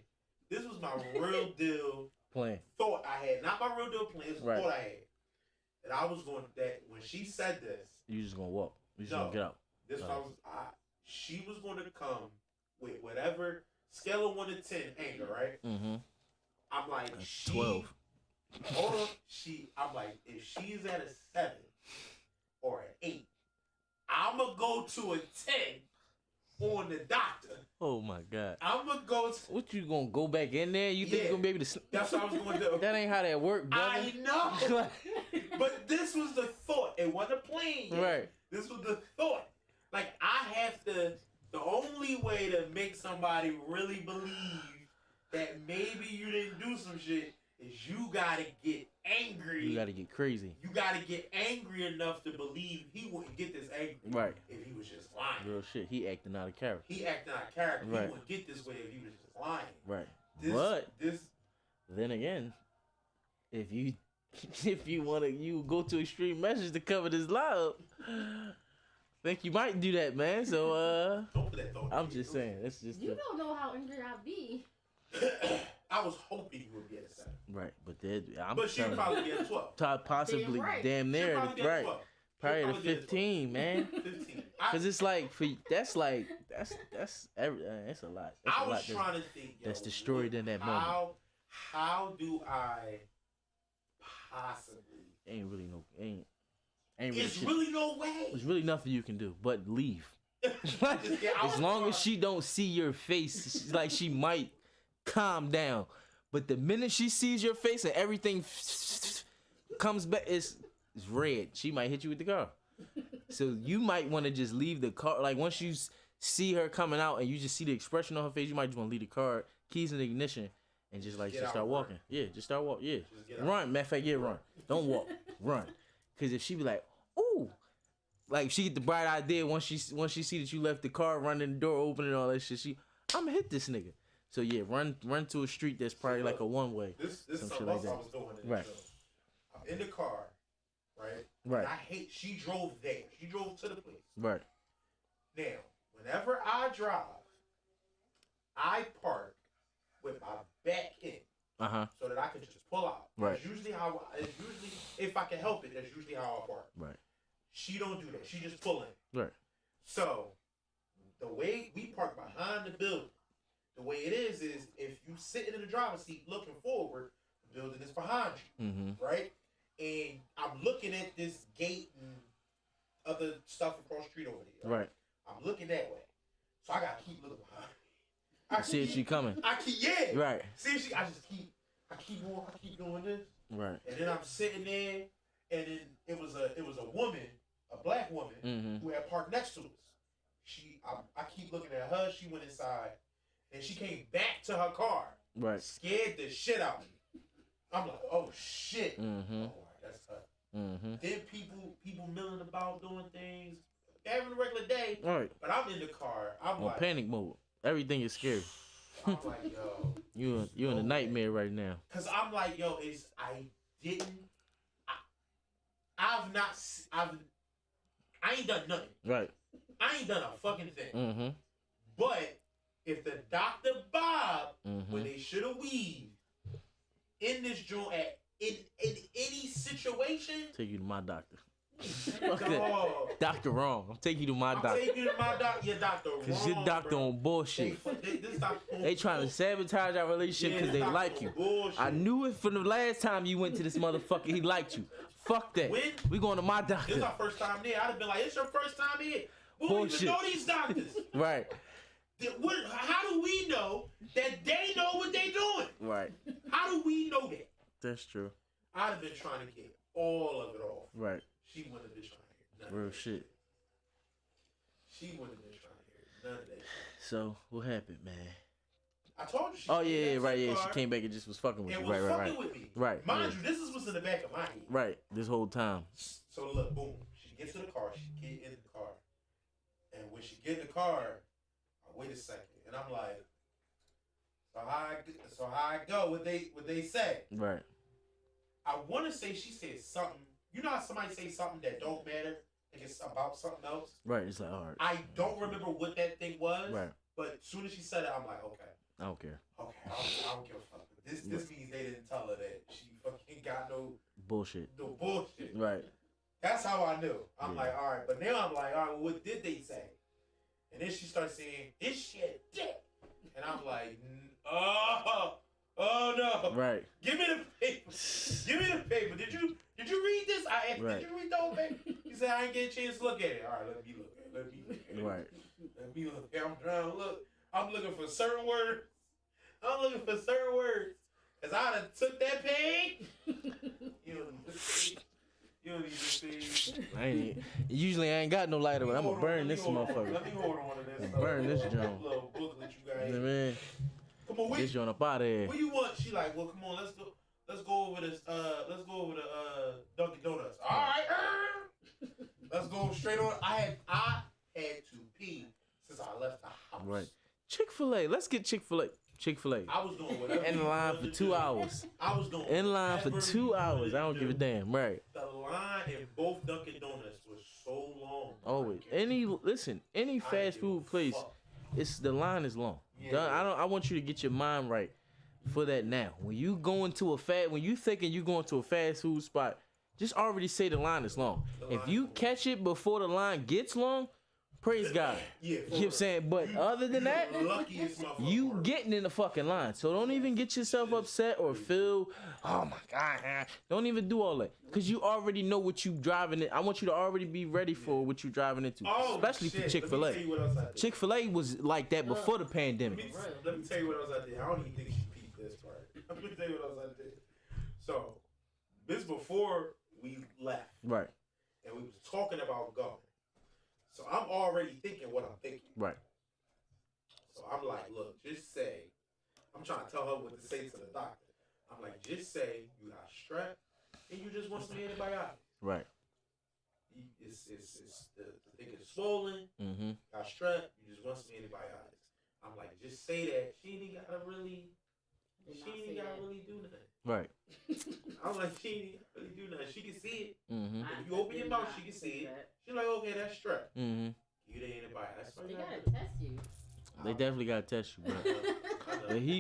This was my real deal plan. Thought I had. Not my real deal plan. It was right. thought I had. And I was going that when she said this. You just gonna walk. You just gonna get out. She was going to come with whatever scale of 1 to 10 anger, right? Mm-hmm. I'm like, 12. Hold on. I'm like, if she's at a 7 or an 8, I'm going to go to a 10 on the doctor. Oh my God. I'm going to go. What, you going to go back in there? You think you're going to be able to. That's what I was going to do. That ain't how that work, brother. I know. But this was the thought. It wasn't a plan yet. Right. This was the thought. Like, I have to. The only way to make somebody really believe that maybe you didn't do some shit is you gotta get angry. You gotta get crazy. You gotta get angry enough to believe he wouldn't get this angry. Right. If he was just lying. Real shit. He acting out of character. He acting out of character. Right. He wouldn't get this way if he was just lying. Right. This. Then again, if you wanna go to extreme measures to cover this lie up, think you might do that, man. So don't put that thought. I'm just saying. It's just. You don't know how angry I be. I was hoping you would be at 7. Right, but she would probably be at 12. Possibly, Damn right. damn near, She'd probably be at right? 12. Probably She'd to probably be at 15, man. 15. Cause it's like that's a lot. That's I a lot was trying to think. that's destroyed in that moment. How do I possibly? Ain't really It's really no way. There's really nothing you can do but leave. As long as she don't see your face, like she might calm down. But the minute she sees your face and everything comes back, it's red. She might hit you with the car. So you might want to just leave the car. Like once you see her coming out and you just see the expression on her face, you might just want to leave the car, keys in the ignition, and just start walking. Yeah, just start walking. Yeah, run. Matter of fact, run. Don't walk. Run. Cause if she be like, ooh, like she get the bright idea once she see that you left the car, running the door open and all that shit. I'm gonna hit this nigga. So yeah, run to a street that's probably like a one way. This is something else I was doing. Right. I'm in the car, right? Right. She drove there. She drove to the place. Right. Now, whenever I drive, I park with my back in. So that I can just pull out. Right. It's usually if I can help it, that's usually how I park. Right. She don't do that. She just pull in. Right. So the way we park behind the building, the way it is if you sitting in the driver's seat looking forward, the building is behind you, right? And I'm looking at this gate and other stuff across the street over there. Right. I'm looking that way, so I gotta keep looking behind me. I see she coming. Right. See, I keep doing this. Right. And then I'm sitting there, and then it was a woman, a black woman, who had parked next to us. I keep looking at her. She went inside, and she came back to her car. Right. Scared the shit out of me. I'm like, oh shit. Oh, that's her. Then people milling about doing things, having a regular day. Right. But I'm in the car. I'm on like panic mode. Everything is scary. I'm like, yo. You in a nightmare right now. Cause I'm like, yo, I ain't done nothing. Right. I ain't done a fucking thing. But if the Dr. Bob, when they should have weaved in this joint in any situation, take you to my doctor. Fuck that. Doctor wrong. I'm taking you to my doctor. I'm taking you to my doctor. Your doctor wrong. Cause your doctor on bullshit. They trying to sabotage our relationship because they like you. Bullshit. I knew it from the last time you went to this motherfucker. He liked you. Fuck that. We going to my doctor. This is our first time there. I'd have been like, it's your first time here. We don't even know these doctors. Right. How do we know that they know what they doing? Right. How do we know that? That's true. I'd have been trying to get all of it off. Right. She wouldn't have been trying to hear none Real of that shit. She wouldn't have been trying to hear none of that shit. So, what happened, man? I told you she She came back and just was fucking with you. Was Right. fucking with me. Right. Mind you, this is what's in the back of my head. Right. This whole time. So look, boom. She gets to the car. She get in the car. And when she get in the car, I wait a second. And I'm like, so how I go? What they say? Right. I want to say she said something. You know how somebody say something that don't matter? Like it's about something else? Right. It's like, all right. I don't remember what that thing was. Right. But as soon as she said it, I'm like, okay. I don't care. Okay, I don't give a fuck. This means they didn't tell her that she fucking got no bullshit. No bullshit. Right. That's how I knew. I'm like, all right. But now I'm like, all right, well, what did they say? And then she starts saying, this shit dick. And I'm like, oh no. Right. Give me the paper. Give me the paper. Did you read this? I asked, Did you read the whole paper? He said, I didn't get a chance to look at it. All right, let me look at it. Right. Let me look at it. I'm trying to look. I'm looking for certain words. Because I'd have took that page. You don't need this page. Usually I ain't got no lighter, but I'm going to burn this motherfucker. Let me hold on to this. Burn this joint. Little booklet you got You know what I mean? Come on, this joint up out of here. What you want? She like, well, come on, let's let's go over this. Let's go over the Dunkin' Donuts. All right. Let's go straight on. I had to pee since I left the house. Right. Chick-fil-A. Let's get Chick-fil-A. Chick-fil-A. I was doing whatever. In line for 2 hours. I was doing in line for 2 hours. I don't give a damn. Right. The line in both Dunkin' Donuts was so long. Always. Any fast food place, the line is long. Yeah. I want you to get your mind right for that now. When you thinking you going to a fast food spot, just already say the line is long. If you catch it before the line gets long, praise God. Yeah, you know what I'm saying? But other than that, you getting getting in the fucking line. So don't even get yourself upset or feel, oh my God. Don't even do all that. Because you already know what you driving in. I want you to already be ready for what you driving into. Especially for Chick-fil-A. Chick-fil-A was like that before the pandemic. Let me tell you what else I did. I don't even think she peeped this part. Let me tell you what else I did. So, this before we left. Right. And we was talking about going. So I'm already thinking what I'm thinking. Right. So I'm like, look, just say, I'm trying to tell her what to say to the doctor. I'm like, just say you got strep and you just want some antibiotics. Right. It's the thing is swollen. Mm-hmm. Got strep. You just want some antibiotics. I'm like, just say that. She ain't gotta really do nothing. Right. I'm like, she ain't really do nothing. She can see it. Mm-hmm. If you open your mouth, she can see it. She's like, okay, that's strep. Mm-hmm. You the antibiotics. They gotta test you. They definitely gotta test you,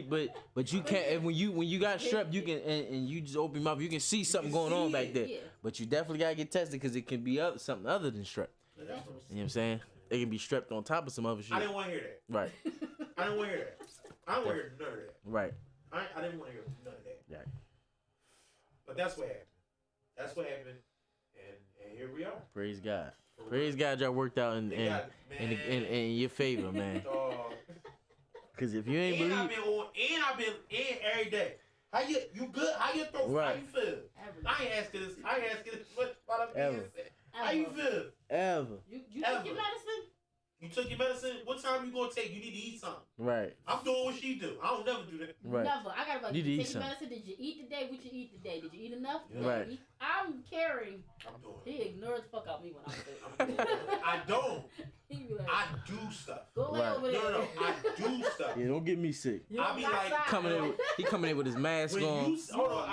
bro. But you can't. And when you got strep, you can and you just open your mouth, you can see something going on back there. Yeah. But you definitely gotta get tested because it can be something other than strep. You know what I'm saying? It can be strep on top of some other shit. I didn't want to hear that. Right. I didn't want to hear that. I don't want to hear none of that. Right. I didn't want to hear none of that. Right. But that's what happened. That's what happened. And here we are. Praise God. Praise God, y'all worked out in your favor, man. Cause if you ain't believe, I've been every day. How you good? How you throat? Right. How you feel? I ain't asking this. What I'm being said. How you feel? Ever. You took your medicine? You took your medicine? What time you gonna take? You need to eat something. Right. I'm doing what she do. I don't never do that. Right. Never. I gotta like, you take your medicine. Did you eat today? What you eat today? Did you eat enough? Yeah. Right. I'm caring. I'm doing He ignores the fuck out me when I'm sick. I don't. He be like, I do stuff. go lay over there. No. I do stuff. Yeah, don't get me sick. I be like coming in with his mask on. Hold on.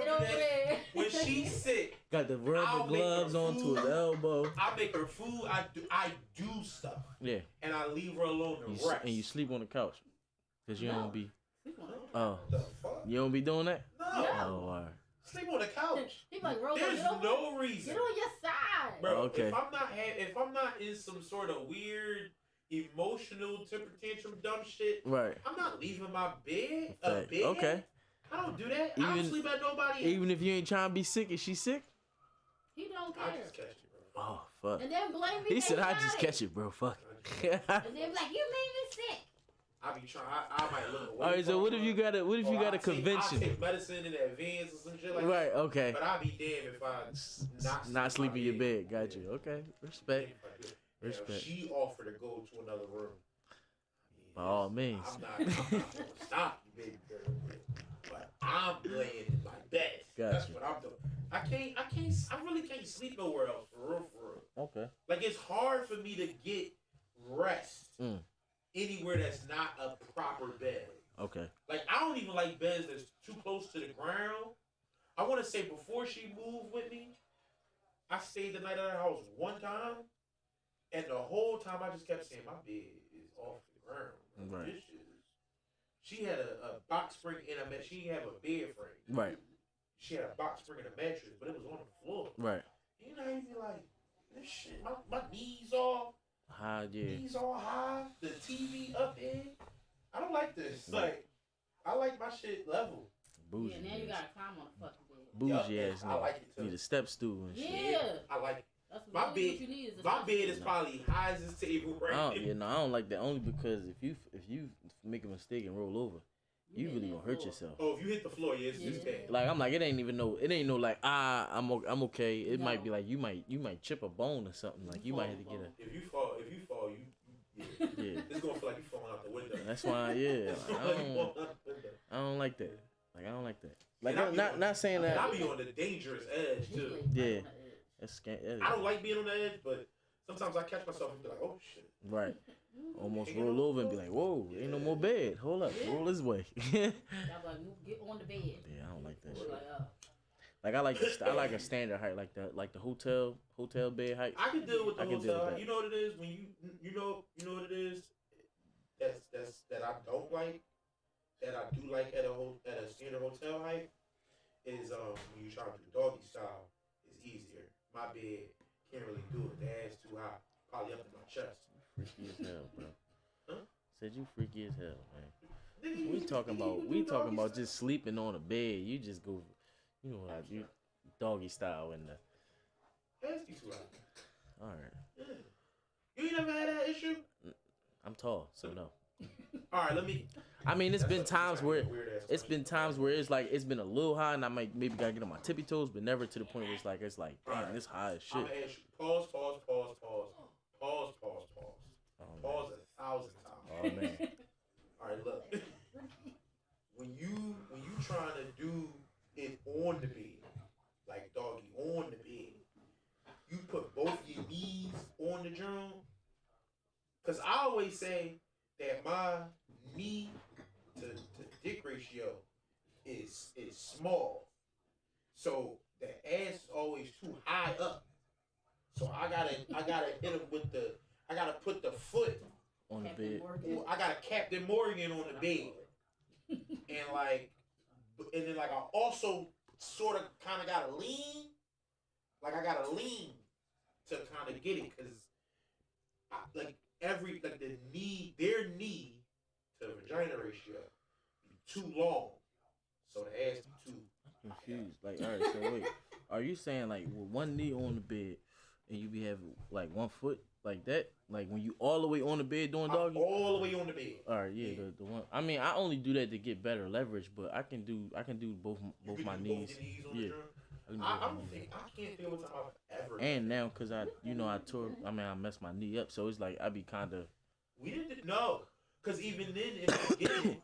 Don't do that. When she's sick, got the rubber gloves on to his elbow. I make her food. I do stuff. Yeah. And I leave her alone to rest. And you sleep on the couch. Cause you don't be. The fuck? You don't be doing that? No. Oh, all right. Sleep on the couch. He like, Rose, there's no reason. Get on your side. Bro, okay. if I'm not in some sort of weird emotional temper tantrum dumb shit, right. I'm not leaving my bed. Okay. I don't do that. I don't sleep at nobody. Even if you ain't trying to be sick, is she sick? He don't care. I just catch it, bro. Oh, fuck. And then blame me. He said, I just catch it, bro. Fuck. And then like, you made me sick. I be trying. I might look away. All right, so what if you got a convention? I take medicine in advance or some shit like that. Right, okay. But I'll be damned if I not sleep in your bed. Got you. Okay. Respect. Respect. She offered to go to another room. By all means. I'm not gonna stop you, baby girl. But I'm laying in my bed. That's what I'm doing. I really can't sleep nowhere else, for real. Okay. Like, it's hard for me to get rest anywhere that's not a proper bed. Okay. Like, I don't even like beds that's too close to the ground. I want to say, before she moved with me, I stayed the night at her house one time, and the whole time I just kept saying, my bed is off the ground. Right. This shit is... She had a box spring and she didn't have a bed frame. Right. She had a box spring and a mattress, but it was on the floor. Right. You know, you'd be like, this shit, my knees all high, yeah. Knees all high, the TV up in. I don't like this. Right. Like, I like my shit level. Bougie. Yeah, now you gotta climb on the fucking bed. Bougie ass. I like it too. Need a step stool and shit. Yeah. I like it. That's my really bed. What you need is my bed is probably high as this table right now. Yeah, no, I don't like that. Only because if you make a mistake and roll over, you really gonna hurt yourself. Oh, if you hit the floor, yeah, it's bad. Like, I'm like, it ain't no like, I'm okay. It might be like you might chip a bone or something. Like you might have to get a. If you fall, yeah. It's gonna feel like you falling out the window. That's why, yeah. I don't like that. Like I don't like that. Like I'm not saying that. I be on the dangerous edge too. Yeah, that's scary. I don't like being on the edge, but sometimes I catch myself and be like, oh shit. Right. Almost roll over and be like, whoa, ain't no more bed. Hold up, roll this way. Y'all like, get on the bed. Yeah, I don't like that shit. Like I like a standard height, like the hotel bed height. I can deal with the hotel height. You know what it is when you know what it is. That I don't like. That I do like at a standard hotel height is when you try to do doggy style, it's easier. My bed can't really do it. The ass too high, probably up to my chest. Freaky as hell, bro. Huh? Said you freaky as hell, man. We talking about just sleeping on a bed. You just go, you know what I do, doggy style in the. Ass too high. All right. Yeah. You ain't never had that issue? I'm tall, so no. All right, let me. I mean, it's been times where it's like it's been a little high, and I might maybe gotta get on my tippy toes, but never to the point where it's like damn, it's high as shit. I'm gonna ask you, pause. Pause 1,000 times. Oh man. All right, look. When you trying to do it on the bed, like doggy on the bed, you put both your knees on the drum. Cause I always say that my knee to dick ratio is small, so the ass is always too high up. So I gotta hit him with I gotta put the foot on the bed. I got a Captain Morgan on the bed, and then I also sort of kind of gotta lean, like I gotta lean to kind of get it, cause their knee to vagina ratio be too long, so the ass be too. I'm confused. Like, all right, so wait, are you saying like with one knee on the bed and you be having like one foot like that, like when you all the way on the bed doing doggy? I'm all the way on the bed. All right, yeah. The one. I mean, I only do that to get better leverage, but I can do both my knees. Yeah. I can't feel what time I've ever. And now, cause I messed my knee up, so it's like I be kind of. We didn't know, cause even then in the beginning,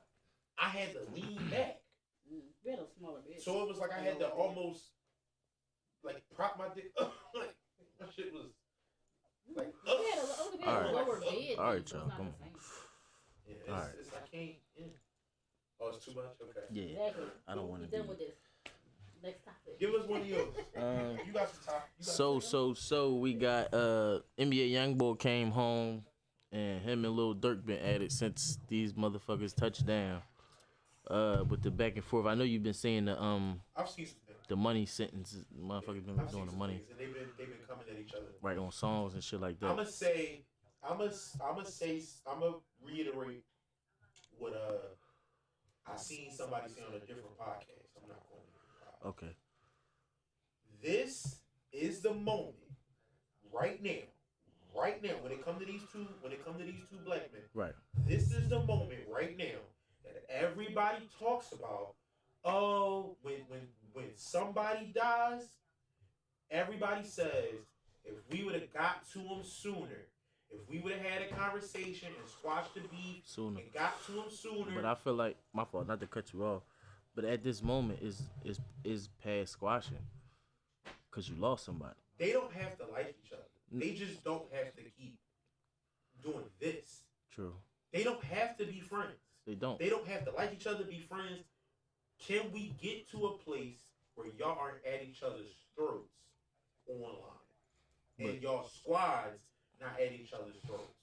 I had to lean back. So it was like I had to almost like prop my dick up. Like my shit was like. All right, y'all. Come on. Yeah, all right. I can't. Yeah. Oh, it's too much. Okay. Yeah. Exactly. I don't want to be. With this. Next topic. Give us one of yours. You got some time. So we got NBA YoungBoy came home, and him and Lil Durk been at it since these motherfuckers touched down. With the back and forth. I know you've been seeing the I've seen some things. The money sentences. Motherfuckers been doing the money. And they've been coming at each other. Right, on songs and shit like that. I'm gonna reiterate what I seen somebody say on a different podcast. I'm not going to. Okay. This is the moment right now, when it comes to these two black men. Right. This is the moment right now that everybody talks about. Oh, when somebody dies, everybody says, if we would have got to him sooner, if we would have had a conversation and squashed the beef sooner, and got to him sooner. But I feel like, my fault, not to cut you off, but at this moment is past squashing, because you lost somebody. They don't have to like each other. They just don't have to keep doing this. True. They don't have to be friends. They don't. They don't have to like each other, be friends. Can we get to a place where y'all aren't at each other's throats online? And y'all squads not at each other's throats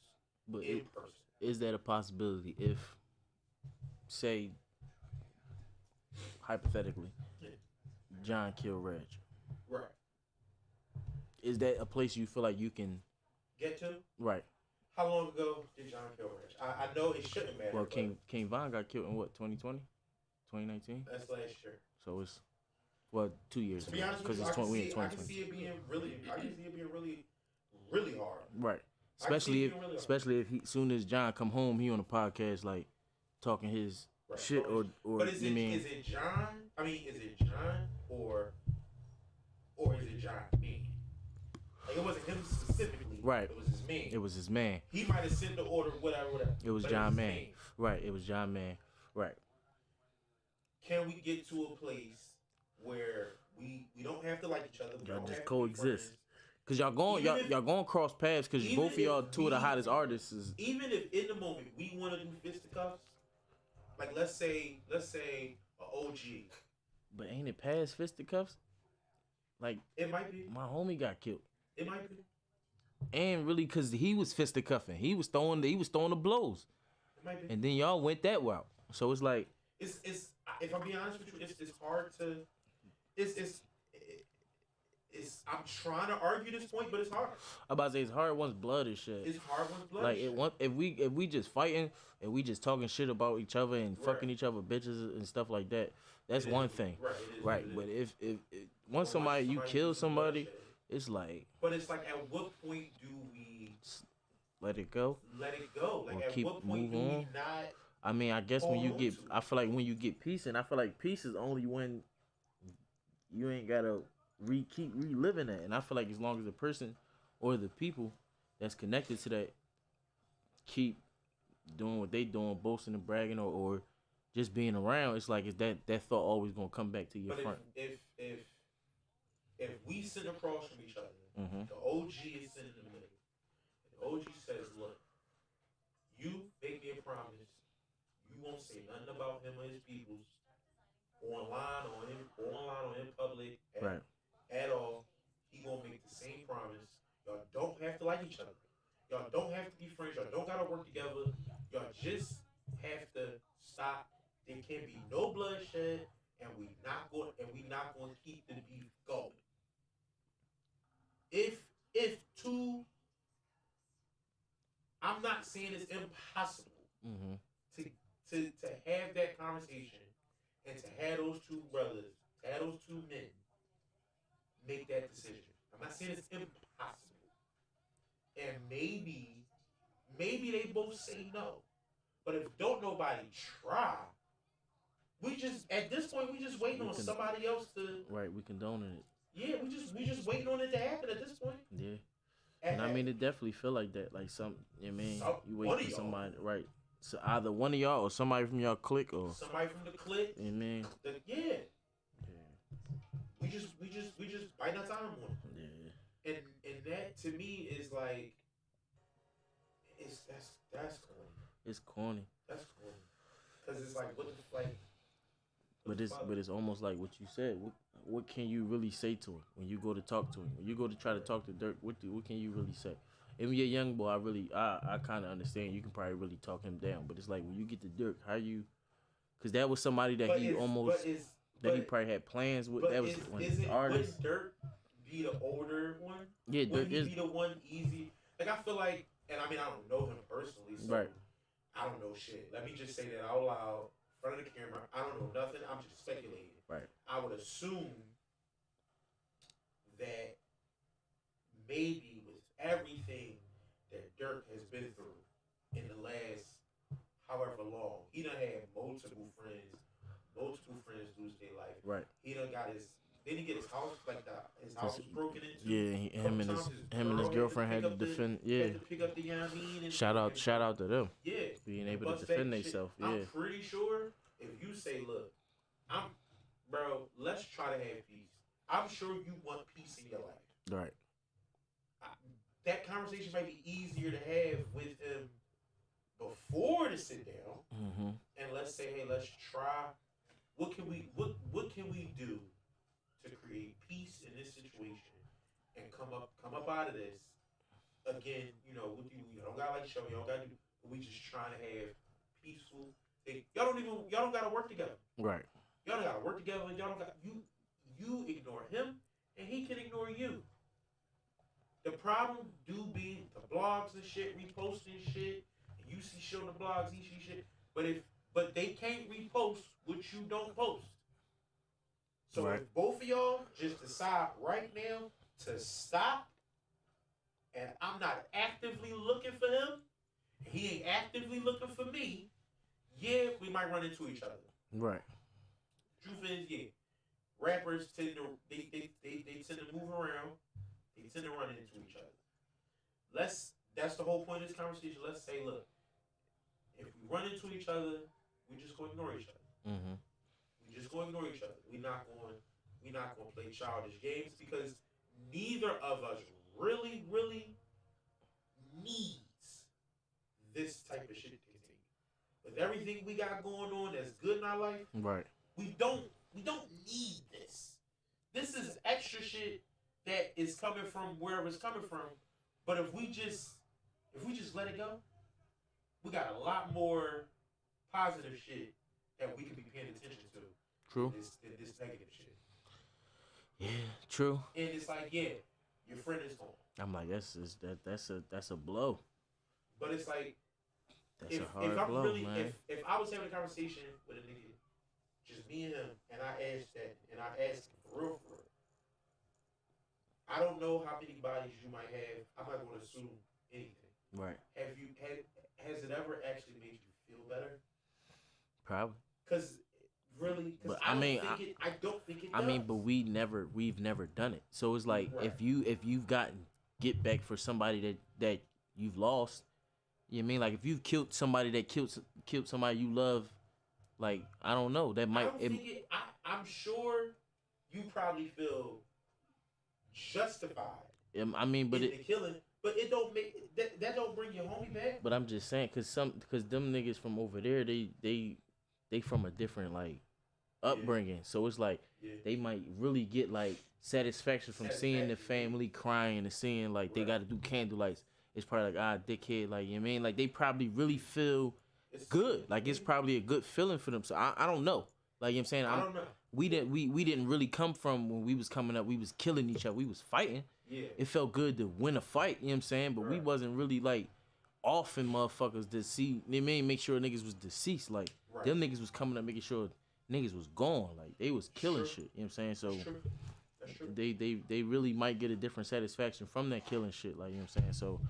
in person? Is that a possibility if, say, hypothetically, John killed Reg? Right. Is that a place you feel like you can get to? Right. How long ago did John kill Reg? I know it shouldn't matter. Well, King Von got killed in what, 2020? 2019? That's last year. So it's 2 years. To be honest with you, I can see it being really hard. Right. Especially if he, soon as John come home, he on a podcast like talking his shit or but is it John? I mean, is it John or is it John man? Like it wasn't him specifically. Right. It was his man. It was his man. He might have sent the order, whatever. It was John Man. Right. It was John Man. Right. can we get to a place where we don't have to like each other? Y'all just coexist. Cause y'all going cross paths. Cause Even both of y'all two of the hottest artists. Even if in the moment we want to do fisticuffs, like let's say a OG. But ain't it past fisticuffs? Like it might be. My homie got killed. It might be. And really, cause he was fisticuffing. He was throwing the blows. It might be. And then y'all went that route. So it's like it's if I'm being honest with you, it's hard to I'm trying to argue this point, but it's hard. I'm about to say it's hard once blood is shed. It's hard once blood like is shed. Like if we just fighting and we just talking shit about each other and fucking each other bitches and stuff like that, that's one thing. Right. But if once somebody you kill somebody, it's like. But it's like, at what point do we let it go? Let it go. Like, at what point do we not? I mean, I guess I feel like when you get peace, and I feel like peace is only when you ain't gotta keep reliving that. And I feel like as long as the person or the people that's connected to that keep doing what they doing, boasting and bragging, or just being around, it's like that thought always gonna come back to your front. If we sit across from each other, the OG is sitting in the middle. The OG says, "Look, you make me a promise. You won't say nothing about him or his peoples online or in public at all. He gonna make the same promise. Y'all don't have to like each other. Y'all don't have to be friends. Y'all don't gotta work together. Y'all just have to stop. There can be no bloodshed, and we not going to keep the beef going. If two, I'm not saying it's impossible to have that conversation and to have those two brothers, to have those two men make that decision. I'm not saying it's impossible. And maybe they both say no. But if don't nobody try, we just at this point we just waiting on somebody else to. Right, we condoning it. Yeah, we just waiting on it to happen at this point. Yeah. And I mean, it definitely feel like that. Like you wait for somebody, right? So either one of y'all or somebody from y'all clique or somebody from the clique. You mean? Yeah. We just biting our time on it. Yeah. And that to me is like, that's corny. It's corny. That's corny. Because it's like, what the like. But it's almost like what you said. What can you really say to him when you go to talk to him? When you go to try to talk to Dirk, what can you really say? If you're a young boy, I kind of understand. You can probably really talk him down. But it's like when you get to Dirk, how you? Because that was somebody that he probably had plans with. That was one artist. Would Dirk be the older one? Yeah, Dirk be the one easy. Like I feel like, and I mean I don't know him personally, so I don't know shit. Let me just say that out loud. Front of the camera, I don't know nothing. I'm just speculating. Right. I would assume that maybe with everything that Dirk has been through in the last however long, he done had multiple friends lose their life. Right. He done got didn't he get his house his house was broken into? Yeah, him and his girlfriend had to defend. Had to pick up the Yamin. Shout out to them. Yeah, being able to defend themselves. Yeah, I'm pretty sure if you say, "Look, bro, let's try to have peace." I'm sure you want peace in your life. Right. That conversation might be easier to have with him before to sit down and let's say, "Hey, let's try. What can we do to create peace in this situation and come up out of this again? You know, you don't gotta like show, you don't gotta do. We just trying to have peaceful things. Y'all don't gotta work together. Right. Y'all don't gotta work together. Y'all don't got you ignore him and he can ignore you. The problem do be the blogs and shit, reposting shit, and you see shit on the blogs, he see shit, but they can't repost what you don't post. So if both of y'all just decide right now to stop, and I'm not actively looking for him, he ain't actively looking for me, yeah, we might run into each other. Right. Truth is, yeah, rappers tend to they tend to move around, they tend to run into each other. That's the whole point of this conversation. Let's say, look, if we run into each other, we just go ignore each other. We We just gonna ignore each other. We not gonna play childish games because neither of us really needs this type of shit to continue. With everything we got going on that's good in our life, right? We don't need this. This is extra shit that is coming from wherever it's coming from. But if we just let it go, we got a lot more positive shit that we could be paying attention to. True. Than this negative shit. Yeah, true. And it's like, yeah, your friend is gone. I'm like, that's a blow. But it's like, that's if a hard I'm blow, really, man. if I was having a conversation with a nigga, just me and him, and I asked him for real, I don't know how many bodies you might have. I'm not going to assume anything. Right. Has it ever actually made you feel better? Probably. Because really, I don't think it does. I mean, but we've never done it. So it's like, right. if you've gotten get back for somebody that you've lost, you know what I mean? Like if you've killed somebody that killed somebody you love, like I don't know, that might. I'm sure you probably feel justified. I mean, but in the killing, but it don't make that don't bring your homie back. But I'm just saying, cause them niggas from over there, they from a different like upbringing, so it's like they might really get like satisfaction from seeing the family crying and seeing like they got to do candlelights. It's probably like dickhead, like you know what I mean, like they probably really feel good, like it's probably a good feeling for them. So I don't know, like you know what I'm saying. I don't know. We didn't really come from when we was coming up. We was killing each other. We was fighting. Yeah. It felt good to win a fight. You know what I'm saying? But we wasn't really like offing motherfuckers to see. They may make sure niggas was deceased. Like them niggas was coming up making sure niggas was gone. Like they was killing shit. You know what I'm saying? So That's true. They really might get a different satisfaction from that killing shit. Like you know what I'm saying? So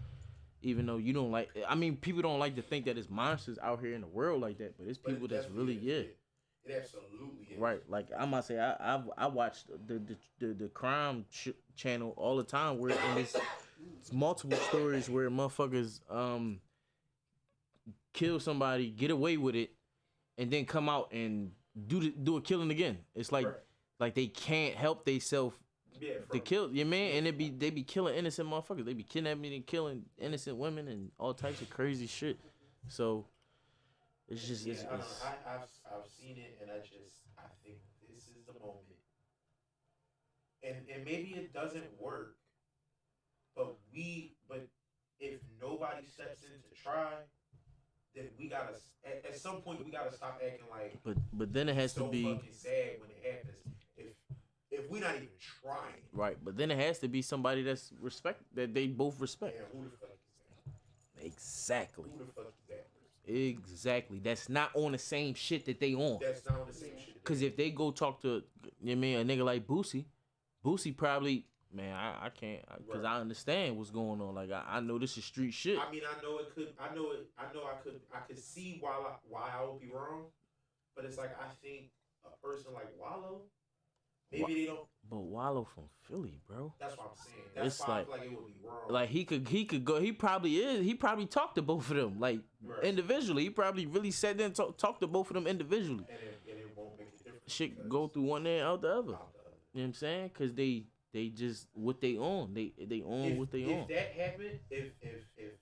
even though you don't like, I mean, people don't like to think that it's monsters out here in the world like that. But it's people that's really It absolutely is. Right, like I must say, I watched the crime channel all the time. Where in it's multiple stories where motherfuckers kill somebody, get away with it, and then come out and do a killing again. It's like like they can't help themselves to kill. You man, and they be killing innocent motherfuckers. They be kidnapping and killing innocent women and all types of crazy shit. So. It's just, I've seen it, and I think this is the moment. And maybe it doesn't work, but if nobody steps in to try, then we gotta at some point we gotta stop acting like. But then it has to be fucking sad when it happens. If we're not even trying. Right, but then it has to be somebody that they both respect. Man, who the fuck is that? Exactly. Who the fuck is that? Exactly. That's not on the same shit that they on. That's not on the same shit. Cause if they go talk to, you know what I mean, a nigga like Boosie probably, man, I can't, cause I understand what's going on. Like I know this is street shit. I mean, I could see why I would be wrong, but it's like I think a person like Wallow, maybe they don't. But Wallow from Philly, bro. That's what I'm saying. That's why I feel like it would be wrong. Like he could go. He probably talked to both of them like individually. He probably really sat there and talked to both of them individually. And it won't make a difference. Shit go through one end out the other. You know what I'm saying? Cause they just what they own. They own what they own. If that happened, if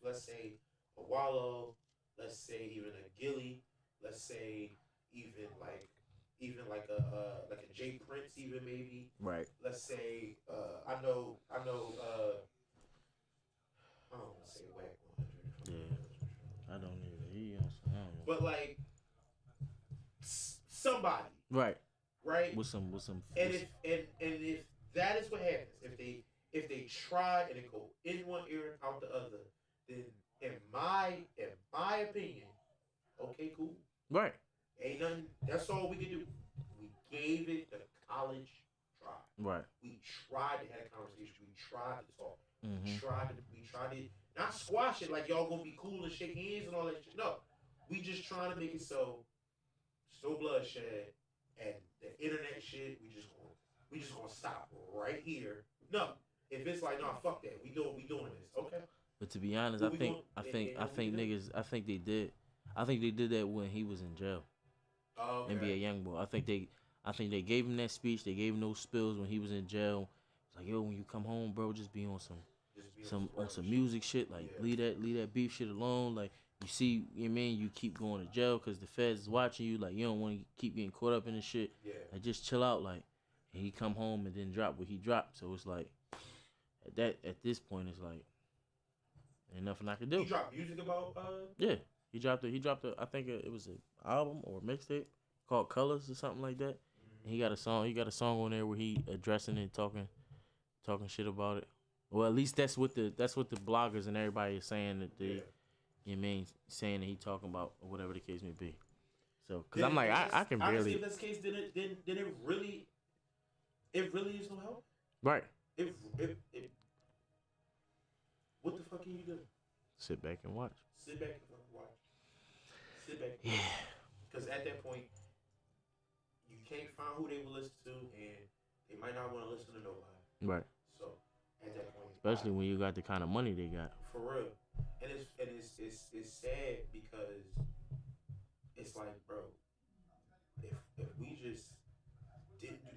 let's say a Wallow, let's say even a Gilly, let's say even like a Jay Prince, even maybe. Right. Let's say I know. I don't want to say Whack 100. Yeah. I don't either. I don't know. But like somebody. Right. Right. With some. And if that is what happens, if they try and it go in one ear and out the other, then in my opinion, okay, cool. Right. Ain't nothing. That's all we can do. We gave it the college try. Right. We tried to have a conversation. We tried to talk. Mm-hmm. We tried to not squash it like y'all gonna be cool and shake hands and all that shit. No, we just trying to make it so bloodshed and the internet shit. We just gonna stop right here. No, if it's like fuck that. We doing this. Okay. But to be honest, I think niggas. I think they did. I think they did that when he was in jail. Okay. NBA Youngboy. I think they gave him that speech. They gave him those spills when he was in jail. It's like, yo, when you come home, bro, just be on some music shit. Like, leave that beef shit alone. Like, you see, you know what I mean, you keep going to jail because the feds is watching you. Like, you don't want to keep getting caught up in this shit. Yeah. Like, just chill out. Like, and he come home and then drop what he dropped. So it's like, at this point, it's like, ain't nothing I can do. He dropped music about. Yeah, he dropped it. I think it was an album or a mixtape called Colors or something like that. Mm-hmm. And he got a song on there where he addressing it, talking shit about it. Well, at least that's what the bloggers and everybody is saying that they, you know what I mean, saying that he talking about or whatever the case may be. So, because I'm like, I can barely. Honestly, if that's the case, then it really is no help. Right. What the fuck can you do? Sit back and watch. Sit back and watch. Yeah. Because at that point, you can't find who they will listen to, and they might not want to listen to nobody. Right. So at that point, especially when you got the kind of money they got. For real, and it's sad because it's like, bro, if we just didn't do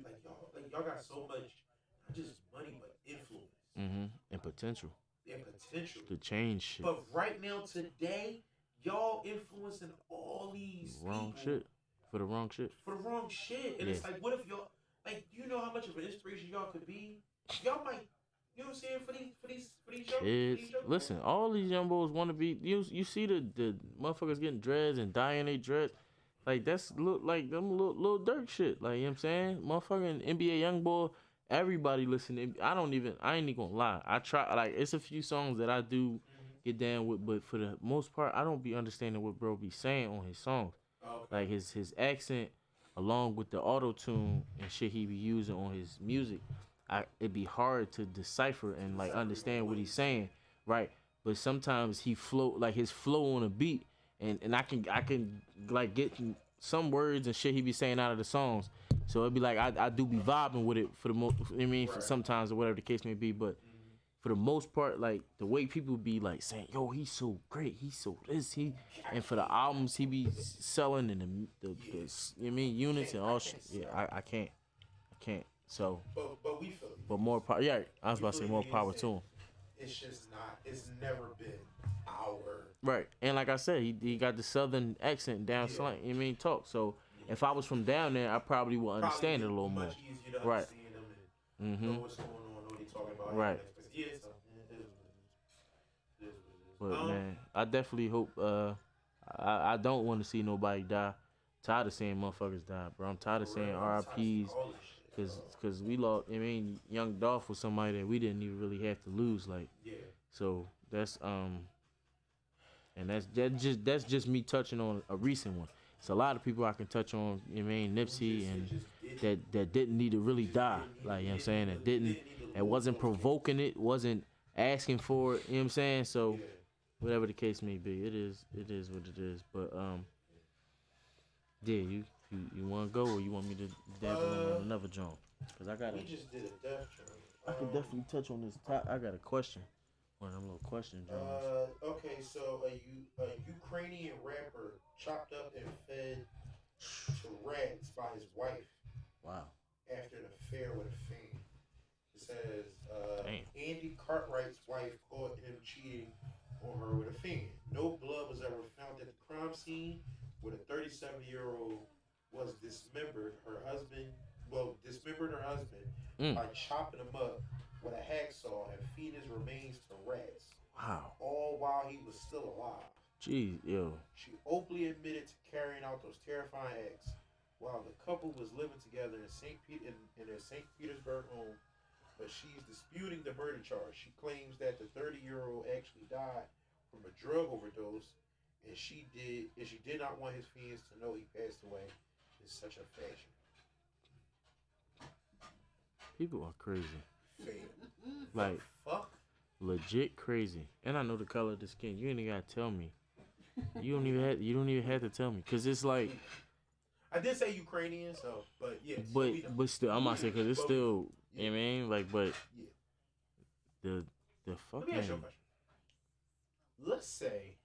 y'all got so much, not just money but influence. Mm-hmm. And potential. And potential to change shit. But right now, today, y'all influencing all these wrong people shit for the wrong shit. And it's like, what if y'all, like, you know how much of an inspiration y'all could be? Y'all might, you know what I'm saying, for these young kids. Listen, all these young boys want to be. You see the motherfuckers getting dreads and dyeing their dreads. Like, that's look like them little Dirk shit. Like, you know what I'm saying? Motherfucking NBA young boy. Everybody listening. I ain't even gonna lie. I try, like, it's a few songs that I do get down with, but for the most part, I don't be understanding what bro be saying on his songs. Okay. Like his accent, along with the auto tune and shit he be using on his music, it'd be hard to decipher and like understand what he's saying, right? But sometimes he flow, like his flow on a beat, and I can like get some words and shit he be saying out of the songs. So it'd be like I do be vibing with it for the most. I mean, for sometimes or whatever the case may be, but for the most part, like the way people be like saying, "Yo, he's so great, he's so this, and for the albums he be selling and the you know what I mean, units and all shit. Yeah, I can't. So, but we feel. But more power. Yeah, I was about to say more power to him. It's just not. It's never been our. Right, and like I said, he got the southern accent down slang. You know what I mean, talk. So. If I was from down there, I probably would understand it a little more. Much easier to understand them and know what's going on, know what they're talking about. Right. Yeah, so, but man, I definitely hope. I don't want to see nobody die. Tired of seeing motherfuckers die, bro. I'm tired of seeing RIPs. Cause we lost. I mean, Young Dolph was somebody that we didn't even really have to lose. Like, so that's and that's just me touching on a recent one. It's a lot of people I can touch on, you know what I mean, Nipsey, and that didn't need to really die. Like, you know what I'm saying? That wasn't provoking it, wasn't asking for it, you know what I'm saying? So, whatever the case may be, it is what it is. But, yeah, you want to go or you want me to dabble on another joint? Because we just did a death journey. I can definitely touch on this. I got a question. One of them little question joints. Okay, so a Ukrainian rapper chopped up and fed to rats by his wife. Wow. After an affair with a fan. It says Andy Cartwright's wife caught him cheating on her with a fan. No blood was ever found at the crime scene, where the 37-year-old was dismembered her husband by chopping him up with a hacksaw and feed his remains to rats. Wow. All while he was still alive. Jeez, yo. She openly admitted to carrying out those terrifying acts while the couple was living together in their St. Petersburg home, but she's disputing the murder charge. She claims that the 30-year-old actually died from a drug overdose, and she did not want his fans to know he passed away in such a fashion. People are crazy. Fam. Like, fuck? Legit crazy. And I know the color of the skin. You ain't even gotta tell me. You don't even have to tell me, cause it's like. I did say Ukrainian, so, but yeah. But still, I'm not saying, cause it's still. You know what I mean, like, but. Yeah. The fucking. Let me ask you a question. Let's say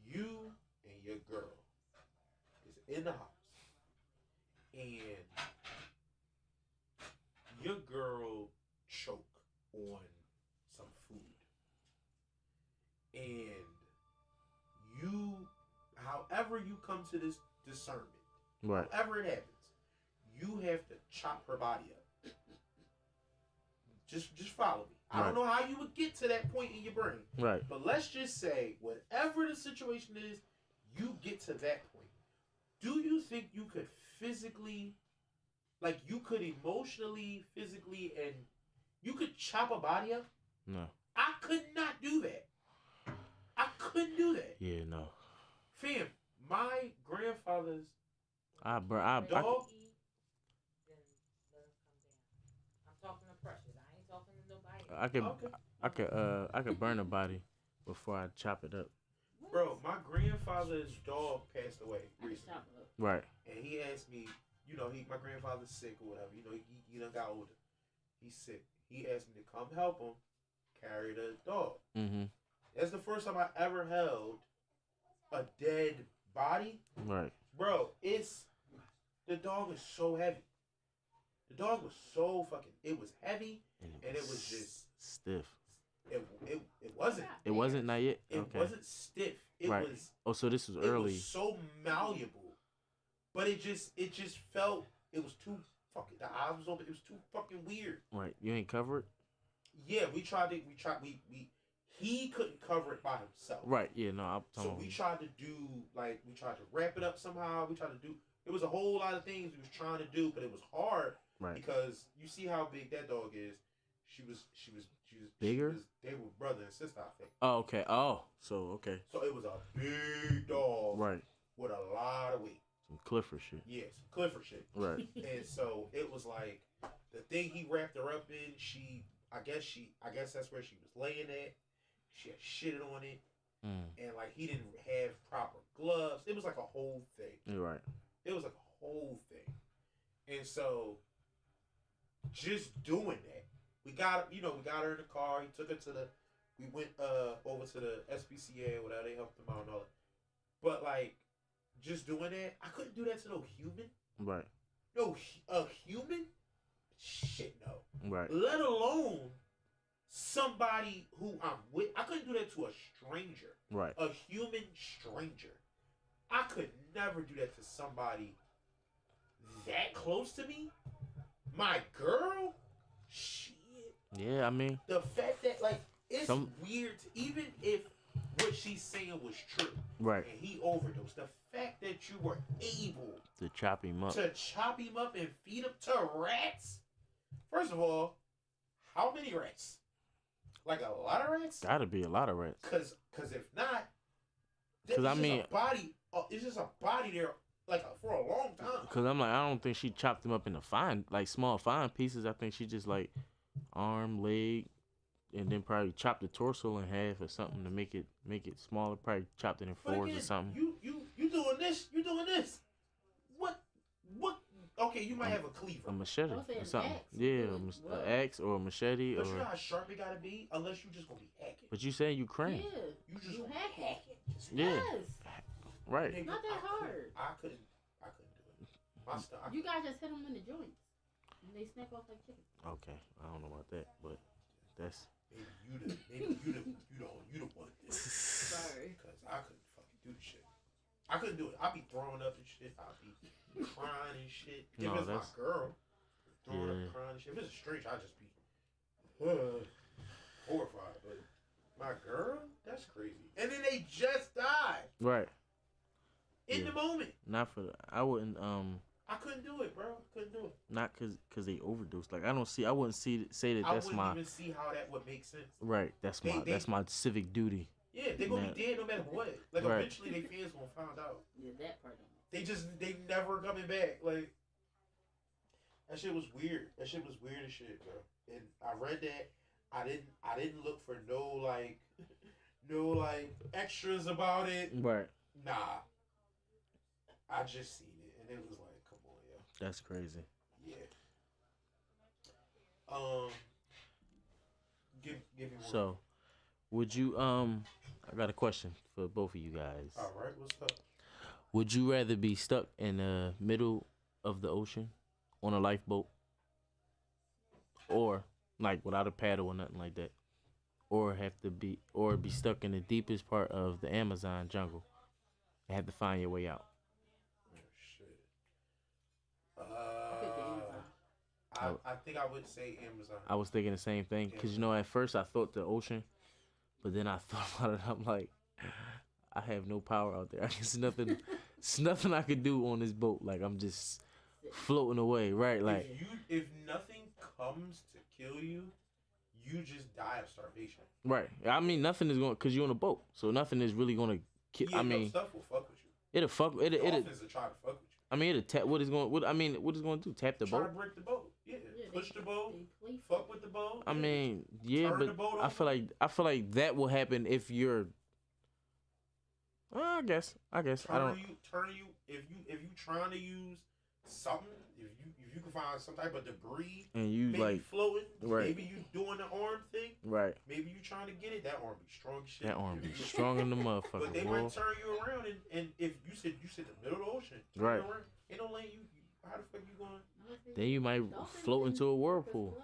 you and your girl is in the house, and your girl choke on some food, and you, however you come to this discernment, Right. however it happens, you have to chop her body up. Just follow me. I don't know how you would get to that point in your brain. Right. But let's just say, whatever the situation is, you get to that point. Do you think you could physically, like you could emotionally, physically, and you could chop a body up? No. I could not do that. I couldn't do that. Yeah, no. Fam, my grandfather's I dog. Then let us come down. I'm talking to Precious. I ain't talking to nobody. I could burn a body before I chop it up. Bro, my grandfather's dog passed away recently. Right. And he asked me, you know, my grandfather's sick or whatever. You know, he done got older. He's sick. He asked me to come help him carry the dog. Mm-hmm. That's the first time I ever held a dead body. Right. Bro, the dog is so heavy. The dog was so fucking, it was heavy and it was just stiff. It wasn't. It wasn't not yet? It wasn't stiff. It right. was. Oh, so this was early. It was so malleable, but it just felt, it was too fucking, the eyes was open. It was too fucking weird. Right. You ain't cover it? Yeah, we he couldn't cover it by himself. Right. Yeah. No. So we tried to do, like, we tried to wrap it up somehow. We tried to do. It was a whole lot of things we was trying to do, but it was hard. Right. Because you see how big that dog is. She was bigger. They were brother and sister, I think. Oh, okay. Oh, so okay. So it was a big dog, right, with a lot of weight. Some Clifford shit. Yeah, some Clifford shit. Right. And so it was like the thing he wrapped her up in. I guess that's where she was laying at. She had shitted on it, and like he didn't have proper gloves. It was like a whole thing. You're right. It was like a whole thing, and so just doing that. We got her in the car. He took her we went over to the SPCA or whatever. They helped him out and all that. But like, just doing that, I couldn't do that to no human. Right. No, a human? Shit, no. Right. Let alone somebody who I'm with. I couldn't do that to a stranger. Right. A human stranger. I could never do that to somebody that close to me. My girl? Shit. Yeah, I mean, the fact that like it's weird, even if what she's saying was true, right? And he overdosed. The fact that you were able to chop him up and feed him to rats. First of all, how many rats? Like a lot of rats? Gotta be a lot of rats. Cause if not, because I mean, it's just a body there. Like for a long time. Because I'm like, I don't think she chopped them up into small fine pieces. I think she just like arm, leg, and then probably chopped the torso in half or something to make it smaller. Probably chopped it in fours or something. You doing this? You doing this? What? Okay, you might have a cleaver, a machete or something. Axe. Yeah, an axe or a machete. But you know how sharp it gotta be, unless you just gonna be hacking. But you saying you crank? Yeah, you just hack it. Yeah. Yes. Right. Nigga, Not that hard. I couldn't do it. My stuff. You guys just hit them in the joints. And they snap off like chicken. Okay, I don't know about that, but that's. Maybe you the one. Sorry. Because I couldn't fucking do the shit. I couldn't do it. I'd be throwing up and shit. I'd be crying and shit. If it's my girl, throwing up and crying and shit. If it's a stranger, I'd just be horrified. But my girl, that's crazy. And then they just died. Right. In the moment. Not for I wouldn't I couldn't do it, bro. I couldn't do it. Not cause they overdosed. Like I wouldn't say that that's my. I wouldn't even see how that would make sense. Right. That's my civic duty. Yeah, they're gonna be dead no matter what. Like eventually their fans gonna find out. Yeah, that part. They never coming back. Like that shit was weird. That shit was weird as shit, bro. And I read that. I didn't look for no extras about it. Right. Nah. I just seen it and it was like, come on, yo. That's crazy. Yeah. Give me one. So, would you I got a question for both of you guys. All right, what's up? Would you rather be stuck in the middle of the ocean on a lifeboat, or like without a paddle or nothing like that, or be stuck in the deepest part of the Amazon jungle and have to find your way out? Oh, shit. I think I would say Amazon. I was thinking the same thing because at first I thought the ocean, but then I thought about it. I'm like, I have no power out there. It's nothing. It's nothing I could do on this boat. Like I'm just floating away, right? Like if nothing comes to kill you, you just die of starvation. Right. I mean, nothing is going because you're on a boat, so nothing is really going to kill. Yeah, stuff will fuck with you. It'll fuck. Dolphins will try to fuck with you. I mean, it'll tap. What is going to do? Tap the boat? Try to break the boat. Yeah. Push the boat. Fuck with the boat. I mean, yeah, Turn but the boat I feel like that will happen if you're. I guess. I don't. If you trying to use something, if you can find some type of debris and you maybe like floating, right. Maybe you doing the arm thing, right? Maybe you trying to get it. That arm be strong as shit. That arm be strong in the motherfucker. But they might turn you around and if you said the middle of the ocean, right? Around, it don't let you. How the fuck you going? Then you might float into a whirlpool.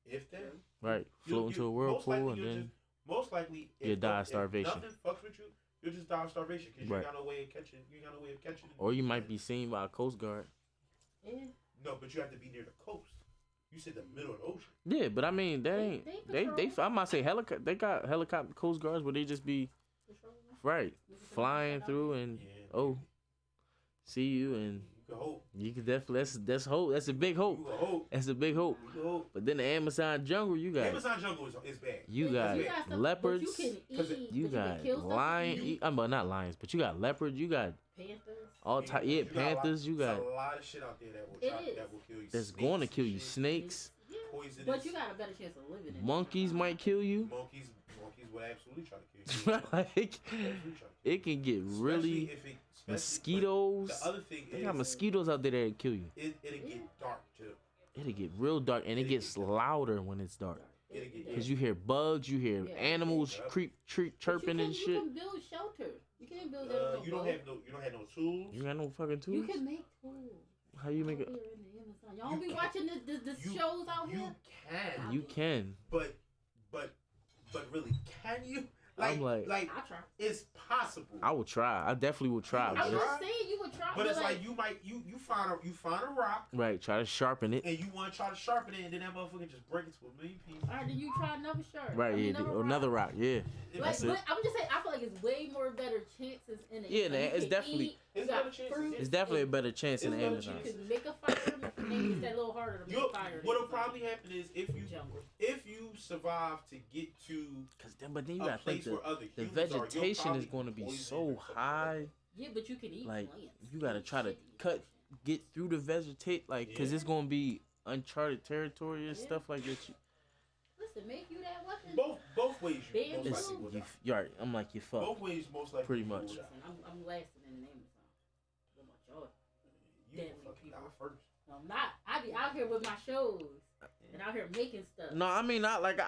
If that right, float into a whirlpool and then most likely you die of starvation. If nothing fucks with you. You'll just die of starvation because you got no way of catching. You got no way of catching. Or you might be seen by a coast guard. Yeah. No, but you have to be near the coast. You said the middle of the ocean. Yeah, but I mean that ain't they I might say helicopter. They got helicopter coast guards where they just be right flying through and see you and. You could definitely. That's hope. That's a big hope. That's a big hope. But then the Amazon jungle, you got. Amazon jungle is bad. You got leopards. You got lions. But not lions. But you got leopards. You got panthers. All type. Yeah, panthers. You got a lot of shit out there that will kill you. That's going to kill you. Snakes. Poisonous. But you got a better chance of living. Monkeys might kill you. Monkeys will absolutely try to kill you. Like, it can get really. Mosquitoes. The other thing they got mosquitoes out there that'll kill you. It'll get dark too. It'll get real dark, and it gets louder when it's dark. Because you hear bugs, you hear animals chirping and shit. You can build shelters. You can't build that. You don't have no tools. You got no fucking tools. You can make tools. How you make it? Y'all be watching the shows out here. You can. But really, can you? I'm like, I'll try. It's possible. I will try. I definitely will try. I'm just saying you would try. But it's like you find a rock. Right. Try to sharpen it. And you want to try to sharpen it, and then that motherfucker just break it to a million pieces. All right, then you try another sharp. Right. Another rock. Yeah. But I'm just saying, I feel like it's way more better chances in it. Yeah, it's definitely. It's definitely a better chance in the Amazon. You can make a fire. Maybe it's that little harder to make a fire. What'll probably happen is if you survive to get to, but then you gotta think the vegetation is going to be so high. Yeah, but you can eat plants. You gotta try to get through the vegetate, because it's gonna be uncharted territory and stuff like that. Listen, make you that weapon. Both ways. You're right. I'm like you fuck. Both ways, most likely. Pretty much. Listen, I'm lasting in the Amazon. What about y'all? You fucking die first. No, I'm not. I be out here with my shows and out here making stuff. No, I mean not like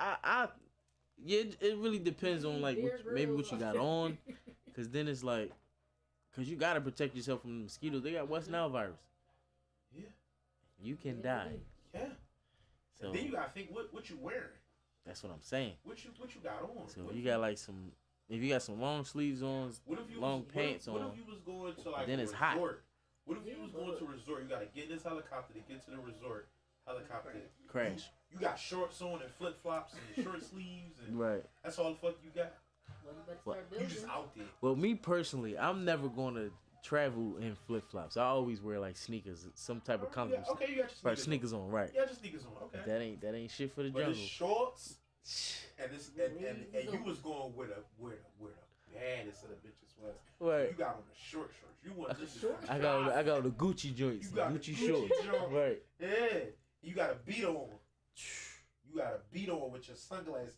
yeah, it really depends on like maybe what you got on, because then it's like, because you gotta protect yourself from the mosquitoes. They got West Nile virus. Yeah. You can die. Yeah. So and then you gotta think what you wearing. That's what I'm saying. What you got on? So if you got like if you got some long sleeves on, long pants on. What if you was going to like then it's hot. What if you was going to a resort? You gotta get in this helicopter to get to the resort. Helicopter crash. You got shorts on and flip flops and short sleeves and right. That's all the fuck you got. Well, you just out there. Well, me personally, I'm never gonna travel in flip flops. I always wear like sneakers, some type of comfortable. Yeah, okay, you got your sneakers on, right? Yeah, just sneakers on. Okay. That ain't shit for the jungle. jungle. It's shorts. And you was going where the baddest of the bitches was. Right. You got on the short shorts. You want just I got the Gucci joints. You got Gucci shorts. Right. Yeah. You got a beat on. You got a beat on with your sunglasses.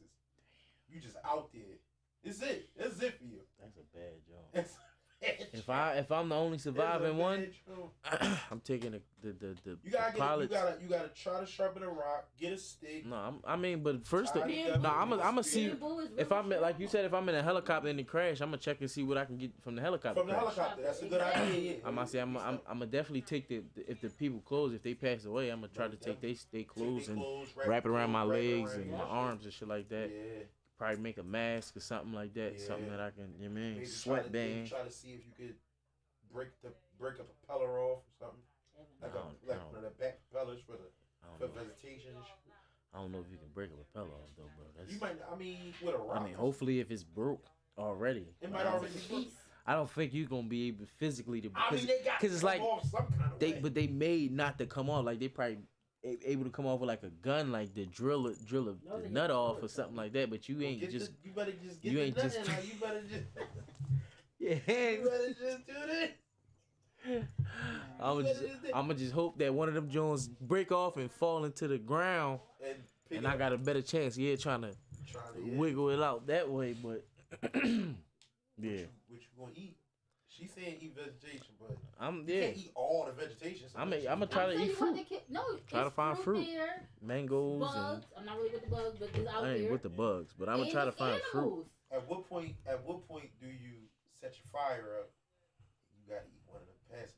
You just out there. It's it. That's it for you. That's a bad job. That's a bad If I'm the only surviving one, I'm taking the You gotta pilots. you gotta try to sharpen a rock, get a stick. No, I mean, but first, I'm gonna see if I'm like you said, if I'm in a helicopter and it crash, I'm gonna check and see what I can get from the helicopter. From the helicopter, that's a good idea. Yeah. I'm gonna definitely take if the people clothes, if they pass away, I'm gonna try to take they clothes and wrap it around my legs and my arms and shit like that. Yeah. Probably make a mask or something like that. Yeah. Something that I can, you know what I mean, sweatband. Try to see if you could break a propeller off or something. Like one of the back propellers for vegetation and shit. I don't know if you can break a propeller off though, bro. You might. I mean, with a rock. I mean, hopefully, if it's broke already. It might already be broke. I don't think you're gonna be able physically to. Because it's like some kind of but they made not to come off. Like they probably able to come off with like a gun, like to drill the nut off or something like that. But you ain't just. You better just get the nut in. You better just. Yeah. You better just do this. I'ma just hope that one of them Jones break off and fall into the ground, and I got a better chance. Yeah, trying to wiggle it out that way, but yeah. What you gonna eat? She's saying eat vegetation, but you can't eat all the vegetation. I'm gonna try to eat fruit. Try to find fruit. There. Mangoes. Bugs. I'm not really with the bugs, but it's out there. I ain't with the bugs, but I'm gonna try to find fruit. At what point do you set your fire up? You gotta eat one of them passengers.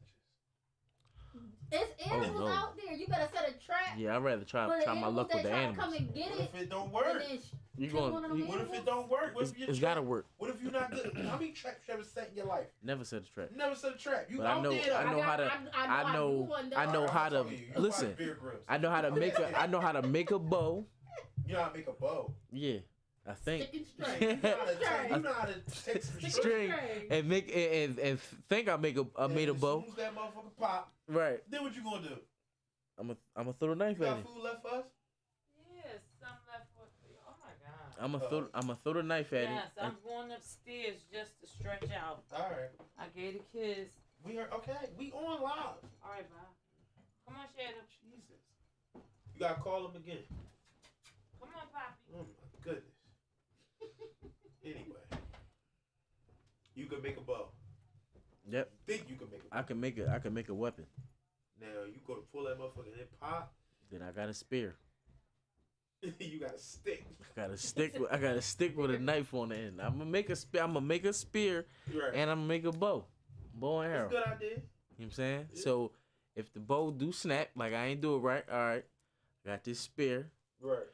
It's animals out there. You better set a trap. Yeah, I'd rather try my luck with the animals. Come and get what if it don't work? What if it don't work? It's gotta work. What if you're not good? How many traps you ever set in your life? Never set a trap. Never set a trap. You but I know how to listen. I know how to make a bow. You know how to make a bow? Yeah. I think. You know how to take some string and make and think I made a bow. As soon as that motherfucker pop, right? Then what you gonna do? I'm gonna throw the knife at him. Got food left for us? Yes, some left for you. Oh my God. I'm gonna throw the knife at him. Yes, I'm going upstairs just to stretch out. All right. I gave the kids. We are okay. We on live. All right, bye. Come on, Shadow. Jesus. You gotta call him again. Come on, Poppy. Oh my goodness. Anyway, you can make a bow. Yep. You think you can make a bow. I can make a weapon. Now you go to pull that motherfucker and it pop. Then I got a spear. You got a stick. I got a stick with a knife on the end. I'm gonna make a spear, right. And I'm gonna make a bow and arrow. That's a good idea. You know what I'm saying? Yeah. So if the bow do snap, like I ain't do it right, all right. Got this spear. Right.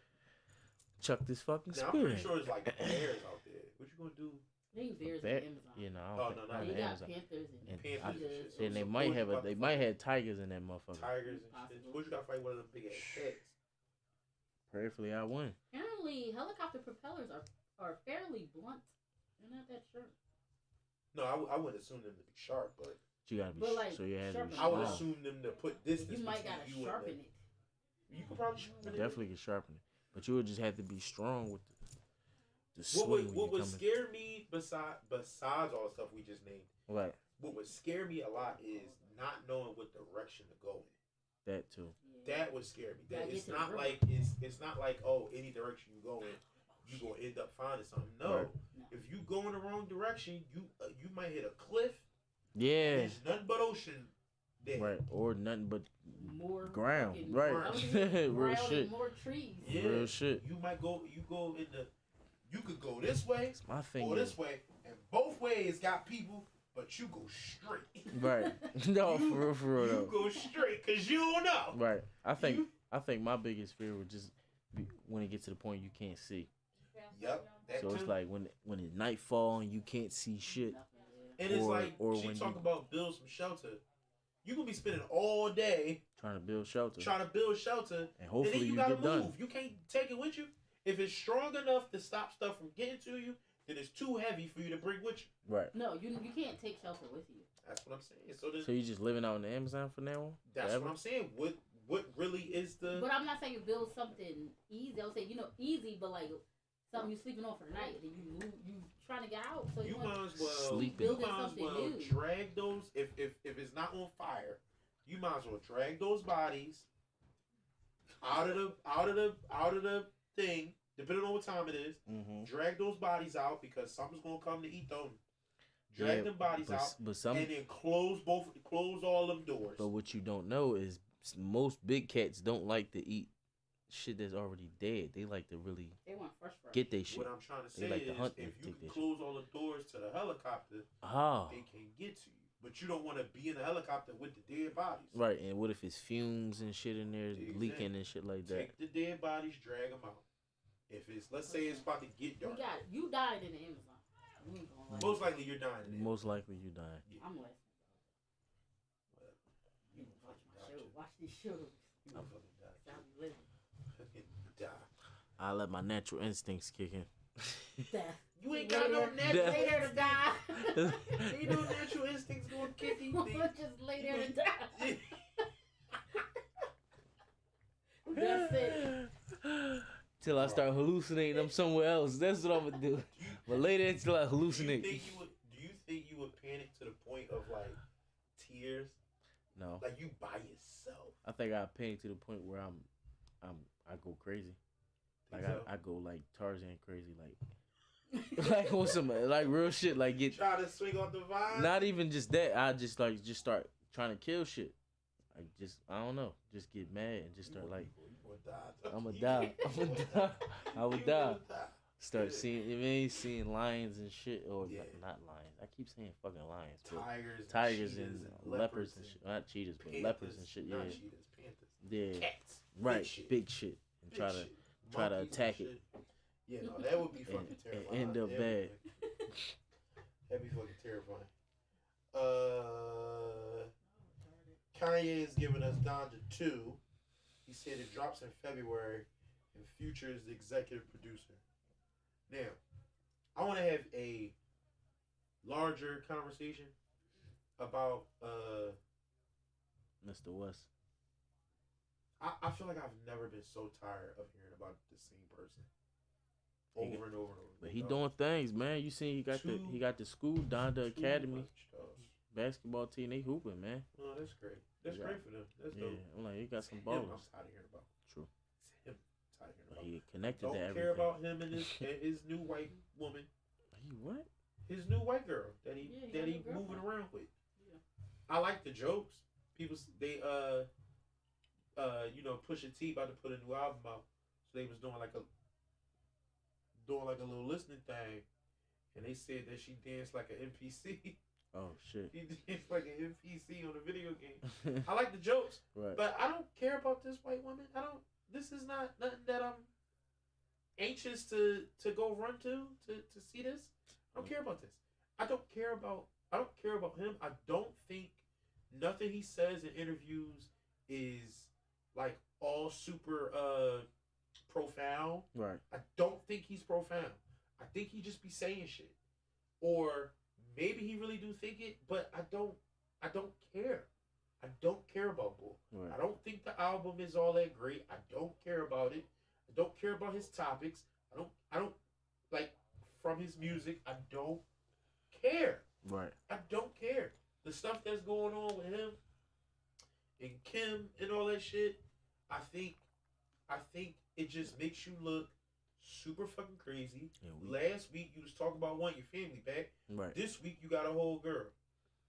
Chuck this fucking spear. I'm pretty sure it's like bears out there. What you gonna do? They bears in Amazon. You know, no. They got panthers and panthers. Then they might have tigers in that motherfucker. Tigers and shit. What you gotta fight one of them big ass cats? Prayerfully, I win. Apparently, helicopter propellers are fairly blunt. They're not that sharp. No, I wouldn't assume them to be sharp, but you gotta be. So you had to be I would assume them to put distance. You might gotta sharpen it. You could probably sharpen it. Definitely can sharpen it. But you would just have to be strong with the swing. What would scare me besides all the stuff we just named? Right. What would scare me a lot is not knowing what direction to go in. That too. Yeah. That would scare me. It's not like any direction you go in, you gonna end up finding something. No. Right. If you go in the wrong direction, you might hit a cliff. Yeah. There's nothing but ocean there. Right. Or nothing but more ground. Right. Real shit. More trees. Yeah. Real shit. You could go this way or this way, and both ways got people, but you go straight. Right. No, for real. You go straight because you don't know. Right. I think my biggest fear would just be when it gets to the point you can't see. Yep. So it's like when it's nightfall and you can't see shit. And it's like she talk about build some shelter. You gonna be spending all day trying to build shelter, and hopefully and then you gotta move. Done. You can't take it with you. If it's strong enough to stop stuff from getting to you, then it's too heavy for you to bring with you. Right. No, you can't take shelter with you. That's what I'm saying. So you just living out in the Amazon for now? That's what I'm saying. What really is the? But I'm not saying you build something easy. I would say easy, but like something you're sleeping on for the night, and then you move. You trying to get out, so you might as well new. drag those. If it's not on fire, you might as well drag those bodies out of the thing. Depending on what time it is, drag those bodies out because something's gonna come to eat them. drag them bodies out, and then close all them doors. But what you don't know is most big cats don't like to eat shit that's already dead. They like to really get their shit. What I'm trying to say like is, if you can close all the doors to the helicopter, they can get to you. But you don't want to be in the helicopter with the dead bodies. Right, and what if it's fumes and shit in there leaking and shit like that? Take the dead bodies, drag them out. If it's, let's say it's about to get dark. You died in the Amazon. Most likely you're dying in the Most likely you dying. Yeah. I'm listening. You watch my show. Watch these shows. You fucking die. Fucking die. I let my natural instincts kick in. Death. You ain't got no natural lay there to die. Ain't no natural instincts going to kick you. Just lay there to die. That's it. Till I start hallucinating, I'm somewhere else. That's what I'm gonna do. But later until I hallucinate. Do you think you would panic to the point of like tears? No. Like you by yourself. I think I panic to the point where I go crazy. Like I go like Tarzan crazy, like on some like real shit, like get try to swing on the vine. Not even just that. I just start trying to kill shit. I don't know, just get mad and just start like I'm gonna die. I would die. Start seeing lions and shit, or not lions. I keep saying fucking lions. Tigers and leopards and shit. Not cheetahs, but panthers, leopards and shit. Yeah. Not cheetahs, panthers. Yeah. Cats. Right. Big shit. And try to attack it. Yeah, no, that would be fucking terrifying. End up bad. That'd be fucking terrifying. Kanye is giving us Donda 2. He said it drops in February, and Future is the executive producer. Now, I want to have a larger conversation about Mr. West. I feel like I've never been so tired of hearing about the same person over and over and over. But he doing things, man. You seen he got the school Donda Academy basketball team. They hooping, man. Oh, that's great. That's great for them. That's dope. I'm like, he got some ballers. I'm tired of hearing about. True. It's him. I'm tired of hearing about. He connected Don't to everything. care about him and his new white woman. He what? His new white girl that he moving around with. Yeah. I like the jokes. People Pusha T about to put a new album out, so they was doing like a little listening thing, and they said that she danced like an NPC. Oh shit! She danced like an NPC on a video game. I like the jokes, right? But I don't care about this white woman. This is not nothing that I'm anxious to go run to see this. I don't care about this. I don't care about him. I don't think nothing he says in interviews is like all super profound. Right. I don't think he's profound. I think he just be saying shit. Or maybe he really do think it, but I don't care. I don't care about Bull. Right. I don't think the album is all that great. I don't care about it. I don't care about his topics. I don't like from his music. I don't care. Right. I don't care. The stuff that's going on with him and Kim and all that shit, I think it just makes you look super fucking crazy. Yeah, last week you was talking about wanting your family back. Right. This week you got a whole girl.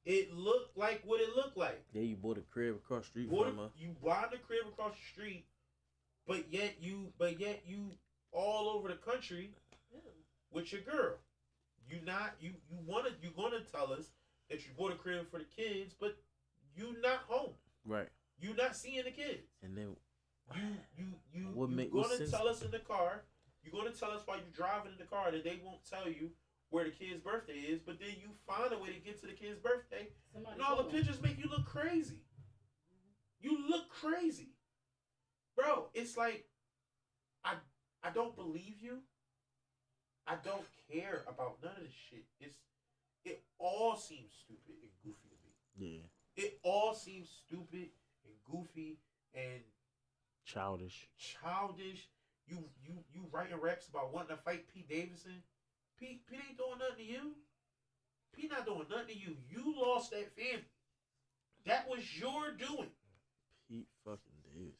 It looked like what it looked like. Yeah, you bought a crib across the street from her. You bought a crib across the street, but yet you all over the country with your girl. You're gonna tell us that you bought a crib for the kids, but you not home. Right. You not seeing the kids. And then you're gonna tell us in the car. You're gonna tell us while you're driving in the car that they won't tell you where the kid's birthday is, but then you find a way to get to the kid's birthday, and all the pictures make you look crazy. You look crazy, bro. It's like I don't believe you. I don't care about none of this shit. It all seems stupid and goofy to me. Yeah. It all seems stupid and goofy and childish. You writing raps about wanting to fight Pete Davidson. Pete ain't doing nothing to you. Pete not doing nothing to you. You lost that family. That was your doing. Pete fucking Davidson.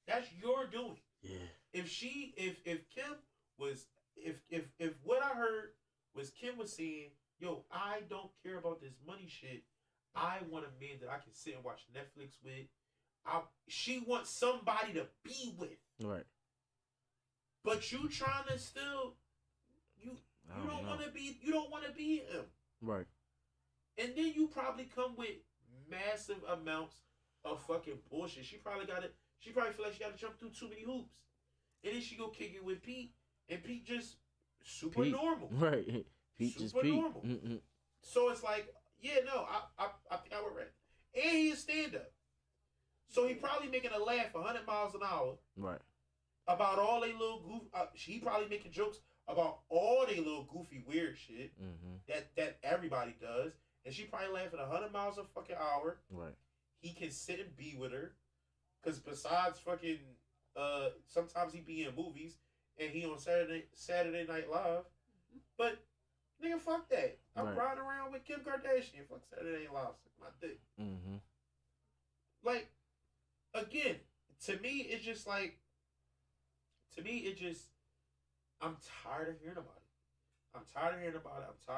That's your doing. Yeah. If Kim was if what I heard was Kim was saying yo, I don't care about this money shit. I want a man that I can sit and watch Netflix with. She wants somebody to be with. Right. But you trying to still you don't want to be him. Right. And then you probably come with massive amounts of fucking bullshit. She probably feel like she got to jump through too many hoops. And then she go kick it with Pete, and Pete just super normal. Right. Pete just Pete. Normal. Mm-mm. So it's like, yeah, no, I think I would read. And he a stand-up. So he probably making a laugh 100 miles an hour. Right. About all they little goof. She probably making jokes about all they little goofy weird shit that everybody does. And she probably laughing 100 miles a fucking hour. Right. He can sit and be with her. Because besides fucking, sometimes he be in movies. And he on Saturday Night Live. But, nigga, fuck that. I'm riding around with Kim Kardashian. Fuck Saturday Night Live. Suck my dick. Mm-hmm. Like, again, to me, it's just like, I'm tired of hearing about it. I'm tired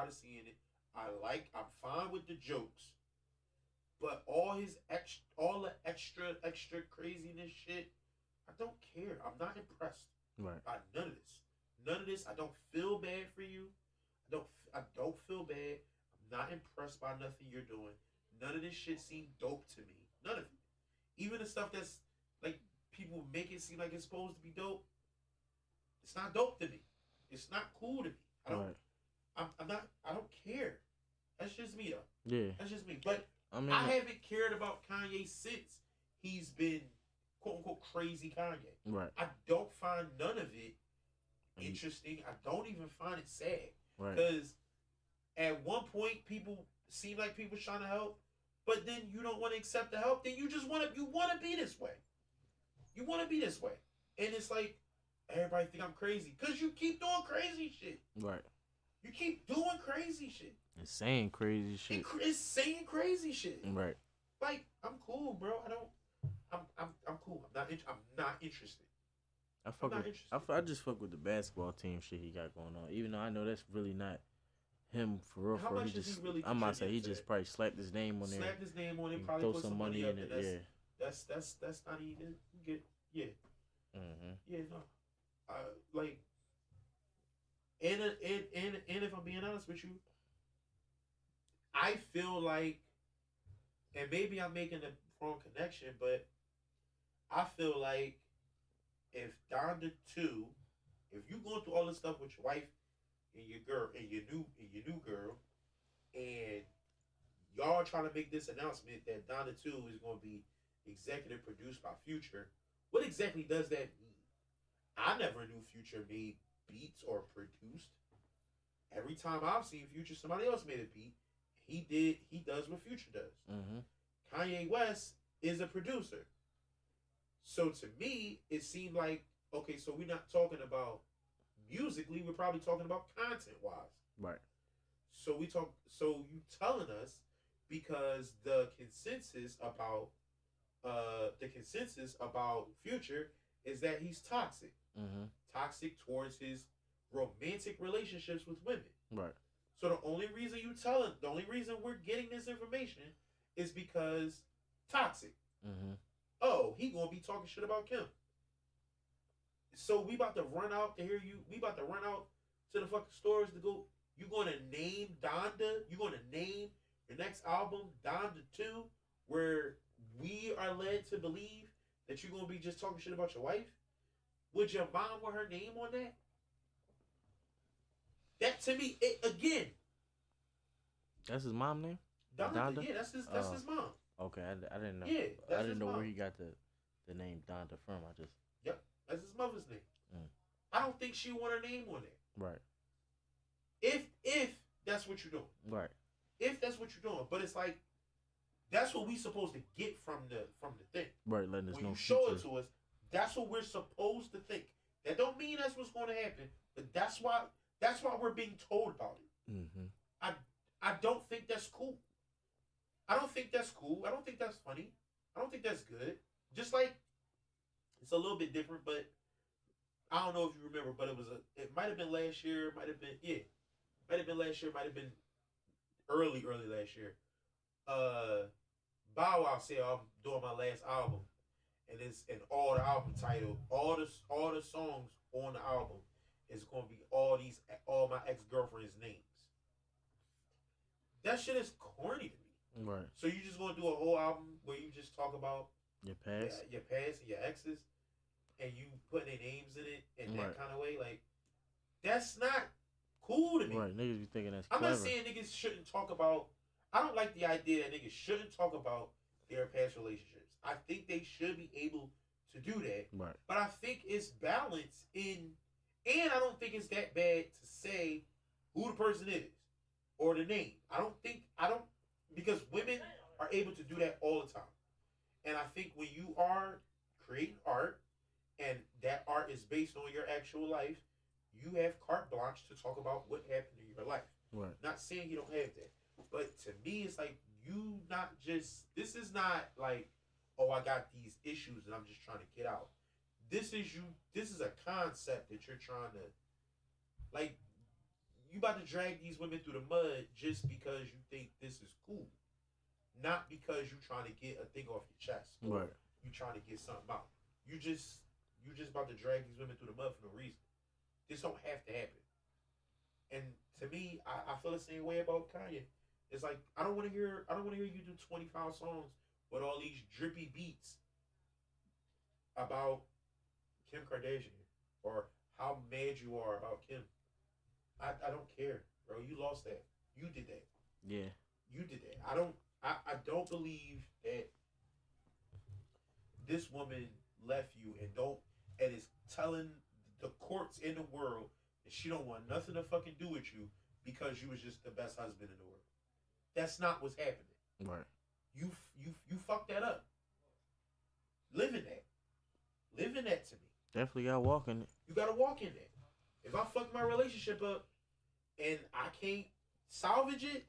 of seeing it. I'm fine with the jokes. But all the extra craziness shit, I don't care. I'm not impressed. Right. By none of this. I don't feel bad for you. I don't feel bad. I'm not impressed by nothing you're doing. None of this shit seemed dope to me. None of it. Even the stuff that's like people make it seem like it's supposed to be dope. It's not dope to me. It's not cool to me. I don't care. That's just me though. Yeah. That's just me. But I haven't cared about Kanye since he's been quote unquote crazy Kanye. Right. I don't find none of it interesting. I don't even find it sad. Right. Because at one point people seem like people trying to help, but then you don't want to accept the help. Then you just want to be this way. You want to be this way, and it's like everybody think I'm crazy because you keep doing crazy shit. Right. You keep doing crazy shit. It's saying crazy shit. It's saying crazy shit. Right. Like, I'm cool, bro. I'm cool. I'm not interested. I just fuck with the basketball team shit he got going on. Even though I know that's really not him for real. How much does he really I'm about to say he just probably slapped his name on there. Slapped his name on it. Probably throw put some money in it. Yeah. That's not even good. Yeah. Mm-hmm. Yeah. No. Like. And if I'm being honest with you, I feel like, and maybe I'm making the wrong connection, but I feel like if Donda 2, if you going through all this stuff with your wife and your girl and your new girl, and y'all trying to make this announcement that Donda 2 is going to be executive produced by Future, what exactly does that mean? I never knew Future made beats or produced. Every time I've seen Future, somebody else made a beat. He does what Future does. Mm-hmm. Kanye West is a producer. So to me, it seemed like, okay, so we're not talking about musically, we're probably talking about content-wise. Right. So you telling us because the consensus about Future is that he's toxic. Mm-hmm. Toxic towards his romantic relationships with women. Right. So the only reason we're getting this information is because toxic. Mm-hmm. Oh, he gonna be talking shit about Kim. So we about to run out to hear you. We about to run out to the fucking stores to go. You gonna name Donda? You gonna name your next album Donda 2, where we are led to believe that you're gonna be just talking shit about your wife? Would your mom want her name on that? That to me, again. That's his mom name? Donda? Yeah, that's his mom. Okay, I didn't know. Yeah, I didn't know where he got the name Donda from. Yep, that's his mother's name. Mm. I don't think she want her name on there. Right. If that's what you're doing. Right. If that's what you're doing, but it's like that's what we supposed to get from the thing. Right, letting us when know. You show it to us. That's what we're supposed to think. That don't mean that's what's going to happen, but that's why we're being told about it. Mm-hmm. I don't think that's cool. I don't think that's cool. I don't think that's funny. I don't think that's good. Just like it's a little bit different, but I don't know if you remember, but it might have been last year, might have been last year, might have been early last year. Bow Wow said I'm doing my last album, and it's in all the album title, all the songs on the album is gonna be all my ex girlfriend's names. That shit is corny to me. Right. So you just gonna do a whole album where you just talk about your past, your past and your exes, and you put their names in it in that kind of way? Like, that's not cool to me. Right, niggas be thinking that's I'm clever. not saying niggas shouldn't talk about. I don't like the idea that niggas shouldn't talk about their past relationships. I think they should be able to do that. Right. But I think it's balance in, and I don't think it's that bad to say who the person is or the name. Because women are able to do that all the time. And I think when you are creating art and that art is based on your actual life, you have carte blanche to talk about what happened in your life. Right. Not saying you don't have that. But to me, it's like this is not like, oh, I got these issues and I'm just trying to get out. This is a concept that you're trying to, like, you about to drag these women through the mud just because you think this is cool. Not because you're trying to get a thing off your chest. Right. You trying to get something out. You just about to drag these women through the mud for no reason. This don't have to happen. And to me, I feel the same way about Kanye. It's like I don't want to hear you do 25 songs with all these drippy beats about Kim Kardashian or how mad you are about Kim. I don't care, bro. You lost that. You did that. Yeah. You did that. I don't believe that this woman left you and is telling the courts in the world that she don't want nothing to fucking do with you because you was just the best husband in the world. That's not what's happening. Right. You fucked that up. Live in that. Live in that to me. Definitely gotta walk in it. You gotta walk in that. If I fuck my relationship up and I can't salvage it,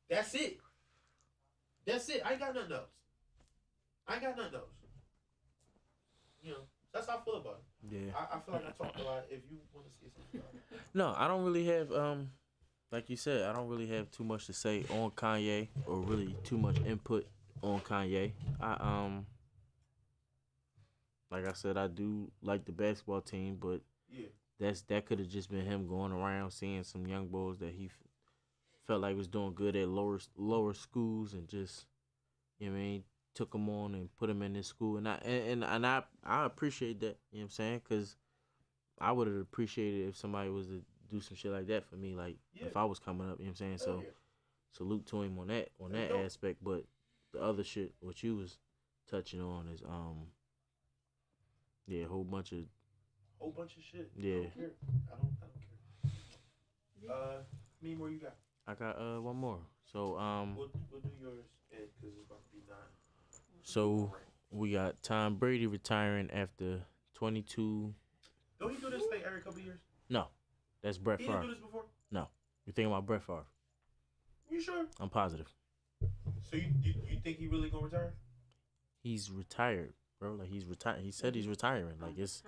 that's it. That's it. I ain't got nothing else. You know, that's how I feel about it. Yeah. I feel like I talked a lot. If you want to say something about it. No, I don't really have like you said, I don't really have too much to say on Kanye or really too much input on Kanye. Like I said, I do like the basketball team, but that could have just been him going around seeing some young boys that he felt like was doing good at lower schools and just, you know what I mean, took them on and put them in this school, and I appreciate that, you know what I'm saying, because I would have appreciated if somebody was to do some shit like that for me, like if I was coming up, you know what I'm saying. So salute to him on that aspect, but the other shit what you was touching on is a whole bunch of shit. Yeah. I don't care. How many more you got? I got one more. So We'll do yours, Ed, because it's about to be 9. So we got Tom Brady retiring after 22. Don't he do this thing every couple years? No, that's Brett He Favre. didn't do this before? No, you're thinking about Brett Favre. You sure? I'm positive. So you think he really gonna retire? He's retired, bro. Like he's retired. He said he's retiring. Like it's.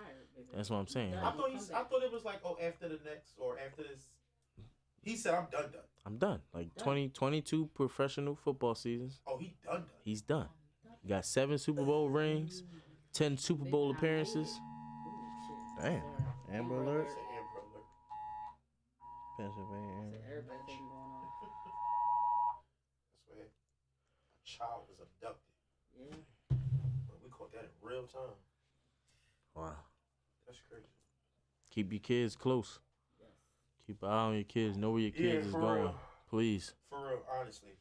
That's what I'm saying. I thought it was like, oh, after the next or after this. He said, I'm done. I'm done. Like 22 professional football seasons. Oh, he done. He's done. He got 7 Super Bowl rings, 10 Super Bowl appearances. Damn. Amber Alert. Pennsylvania. Everybody thing going on. That's where a child was abducted. Yeah. We caught that in real time. Wow. That's crazy. Keep your kids close. Yes. Keep an eye on your kids. Know where your kids is going. Real. Please. For real, honestly.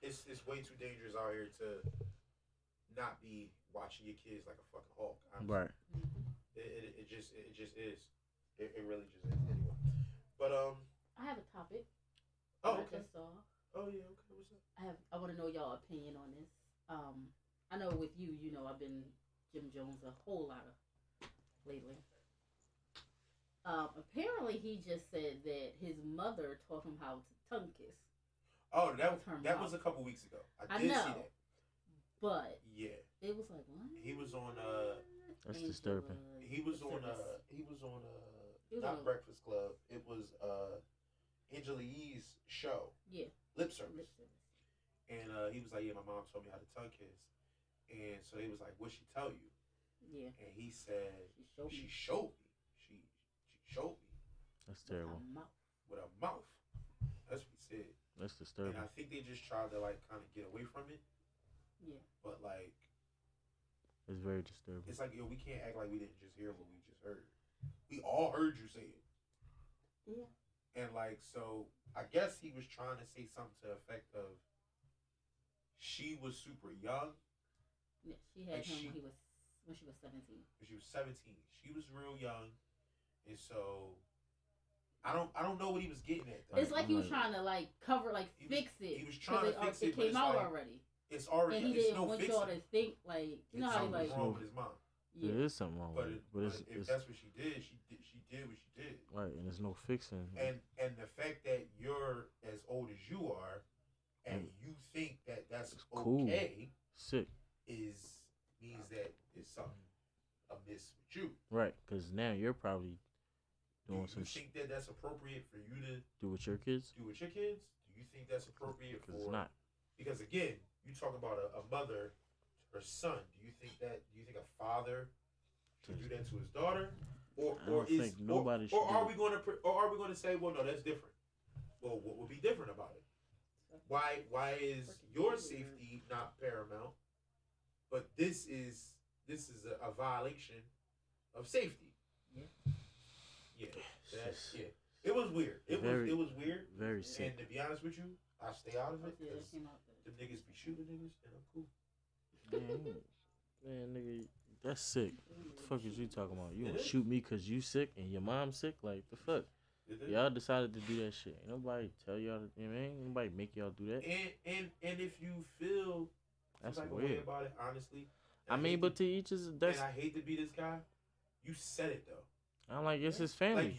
It's way too dangerous out here to not be watching your kids like a fucking hawk. Honestly. Right. It just is. It really just is. Anyway. But I have a topic. Oh, I okay. just saw. Oh yeah, okay. What's up? I want to know y'all opinion on this. I know with you, I've been Jim Jones a whole lot of lately. Apparently he just said that his mother taught him how to tongue kiss. Oh, that was a couple weeks ago. I did see that. But yeah, it was like what? He was on That's disturbing. He was on not Breakfast Club. It was Angela Yee's show. Yeah. Lip Service. Lip service. And he was like, yeah, my mom told me how to tongue kiss. And so he was like, what'd she tell you? Yeah. And he said, She showed me. she showed me. She showed me. That's terrible. With a mouth. That's what he said. That's disturbing. And I think they just tried to like kind of get away from it. Yeah. But like, It's very disturbing. it's like, yo, we can't act like we didn't just hear what we just heard. We all heard you say it. Yeah. And like, so I guess he was trying to say something to the effect of she was super young. Yeah. She had Like him when she was 17. When she was 17. She was real young. And so I don't know what he was getting at though. It's like he was trying to like cover, like fix it. He was trying to fix it, It but came it's out like, already. It's already. And he it's didn't no want fixing. y'all to think like, you know how he like. wrong with his mom. Yeah. There is something wrong with it. But if it's that's what she did, she did what she did. right, and there's no fixing. And the fact that you're as old as you are, and you think that that's cool. okay, Sick. means that there's something amiss with you. Right, because now you're probably doing Do some you think that that's appropriate for you to do with your kids? do with your kids? Do you think that's appropriate Because for? it's not. Because again, you talk about a mother, her son. Do you think a father should do that to his daughter, or I don't think nobody should or are do we going to say, well, no, that's different? Well, what would be different about it? Why is your safety not paramount, but this is a violation of safety? Yeah, It was weird. It was weird. Very sick. And to be honest with you, I stay out of it Yeah, because that came out the niggas be shooting niggas, and I'm cool. Man, nigga, that's sick. What the fuck is you talking about? You gonna shoot me because you sick and your mom's sick? Like, the fuck? Y'all decided to do that shit. Ain't nobody tell y'all to, you know what I mean? Ain't nobody make y'all do that. And if you feel That's some type of weird. way about it, honestly. I mean, but to each is that's. And I hate to be this guy. You said it though. I'm like, it's his family.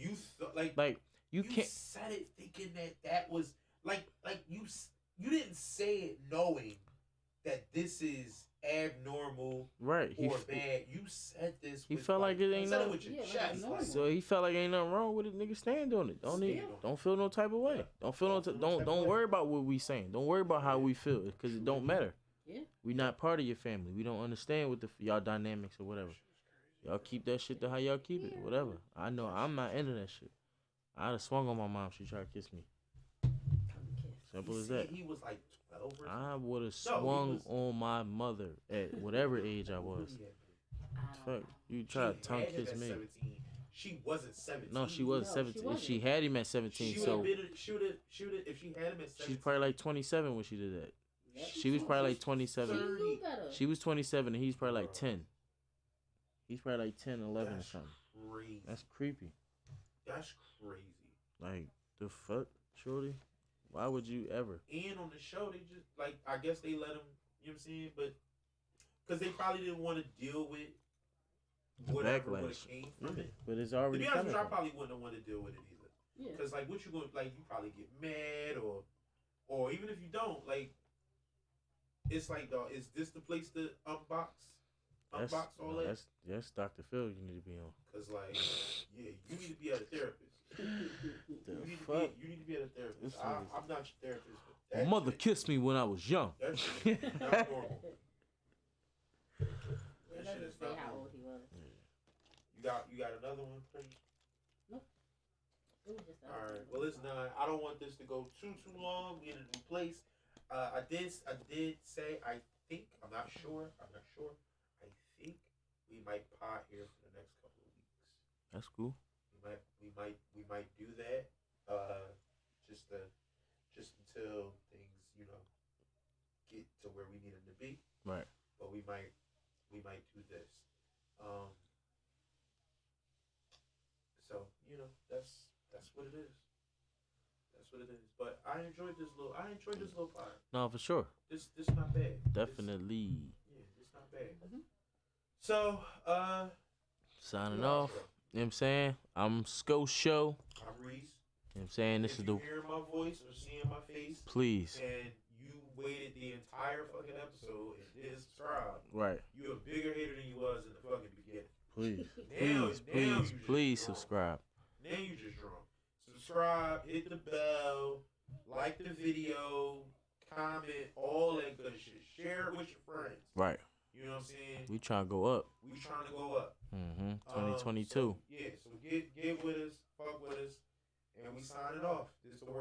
Like you, you can't. said it thinking that was like you didn't say it knowing that this is abnormal, Right. or bad. You said this. He with, felt like it ain't said no. it with your Yeah, chest. like, So he felt like ain't nothing wrong with it. Nigga, stand on it. Don't feel no type of way. Yeah. Don't feel don't worry about what we saying. Don't worry about how we feel because it don't matter. Yeah. We not part of your family. We don't understand what y'all dynamics or whatever. Y'all keep that shit to how y'all keep it. Whatever. I know I'm not into that shit. I'd have swung on my mom. She tried to kiss me. Simple as that. He was like 12 or something. I would have swung on my mother at whatever age I was. Fuck, you try to tongue kiss me. 17. She wasn't 17. No, she was No, 17. she If she had him at 17, She so would have if she had him at 17. she's probably like 27 when she did that. Yep. She was probably like 27. She knew better. She was 27 and he's probably like 10. He's probably like 10, 11 or something. Crazy. That's creepy. That's crazy. Like, the fuck, shorty? Why would you ever? And on the show, they just, like, I guess they let him, you know what I'm saying? But, because they probably didn't want to deal with whatever would have came from it. But it's To already be honest with coming. you, I probably wouldn't have wanted to deal with it either. Yeah. Because, like, what you going to, like, you probably get mad or even if you don't, like, it's like, dog, is this the place to unbox all that? That's Dr. Phil you need to be on. Because, like, yeah, you need to be at a therapist. You need to be at a therapist. I'm not your therapist. But My that mother shit- kissed me when I was young. That shit is not normal. It That shit doesn't is say not how normal. old he was. You got another one, please? It was just All right. Well, it's not. I don't want this to go too long. We in a new place. I did say I think I'm not sure. I think we might pot here for the next couple of weeks. That's cool. We might do that. Just until things get to where we need them to be. Right. But we might do this. So that's what it is. That's what it is. But I enjoyed this little pod. No, for sure. This not bad. Definitely. It's not bad. Mhm. So Signing off. You know what I'm saying? I'm Sko Show. I'm Reese. You know what I'm saying? This If is you the. hear my voice or seeing my face, Please. and you waited the entire fucking episode and didn't subscribe, Right. you a bigger hater than you was in the fucking beginning. Please. Now Please. you Please. just Please drunk. subscribe. Now you just drunk. subscribe, hit the bell, like the video, comment, all that good shit. Share it with your friends. Right. You know what I'm saying? We trying to go up. We trying to go up. 2022. So get with us, fuck with us, and we signing off. This is the word.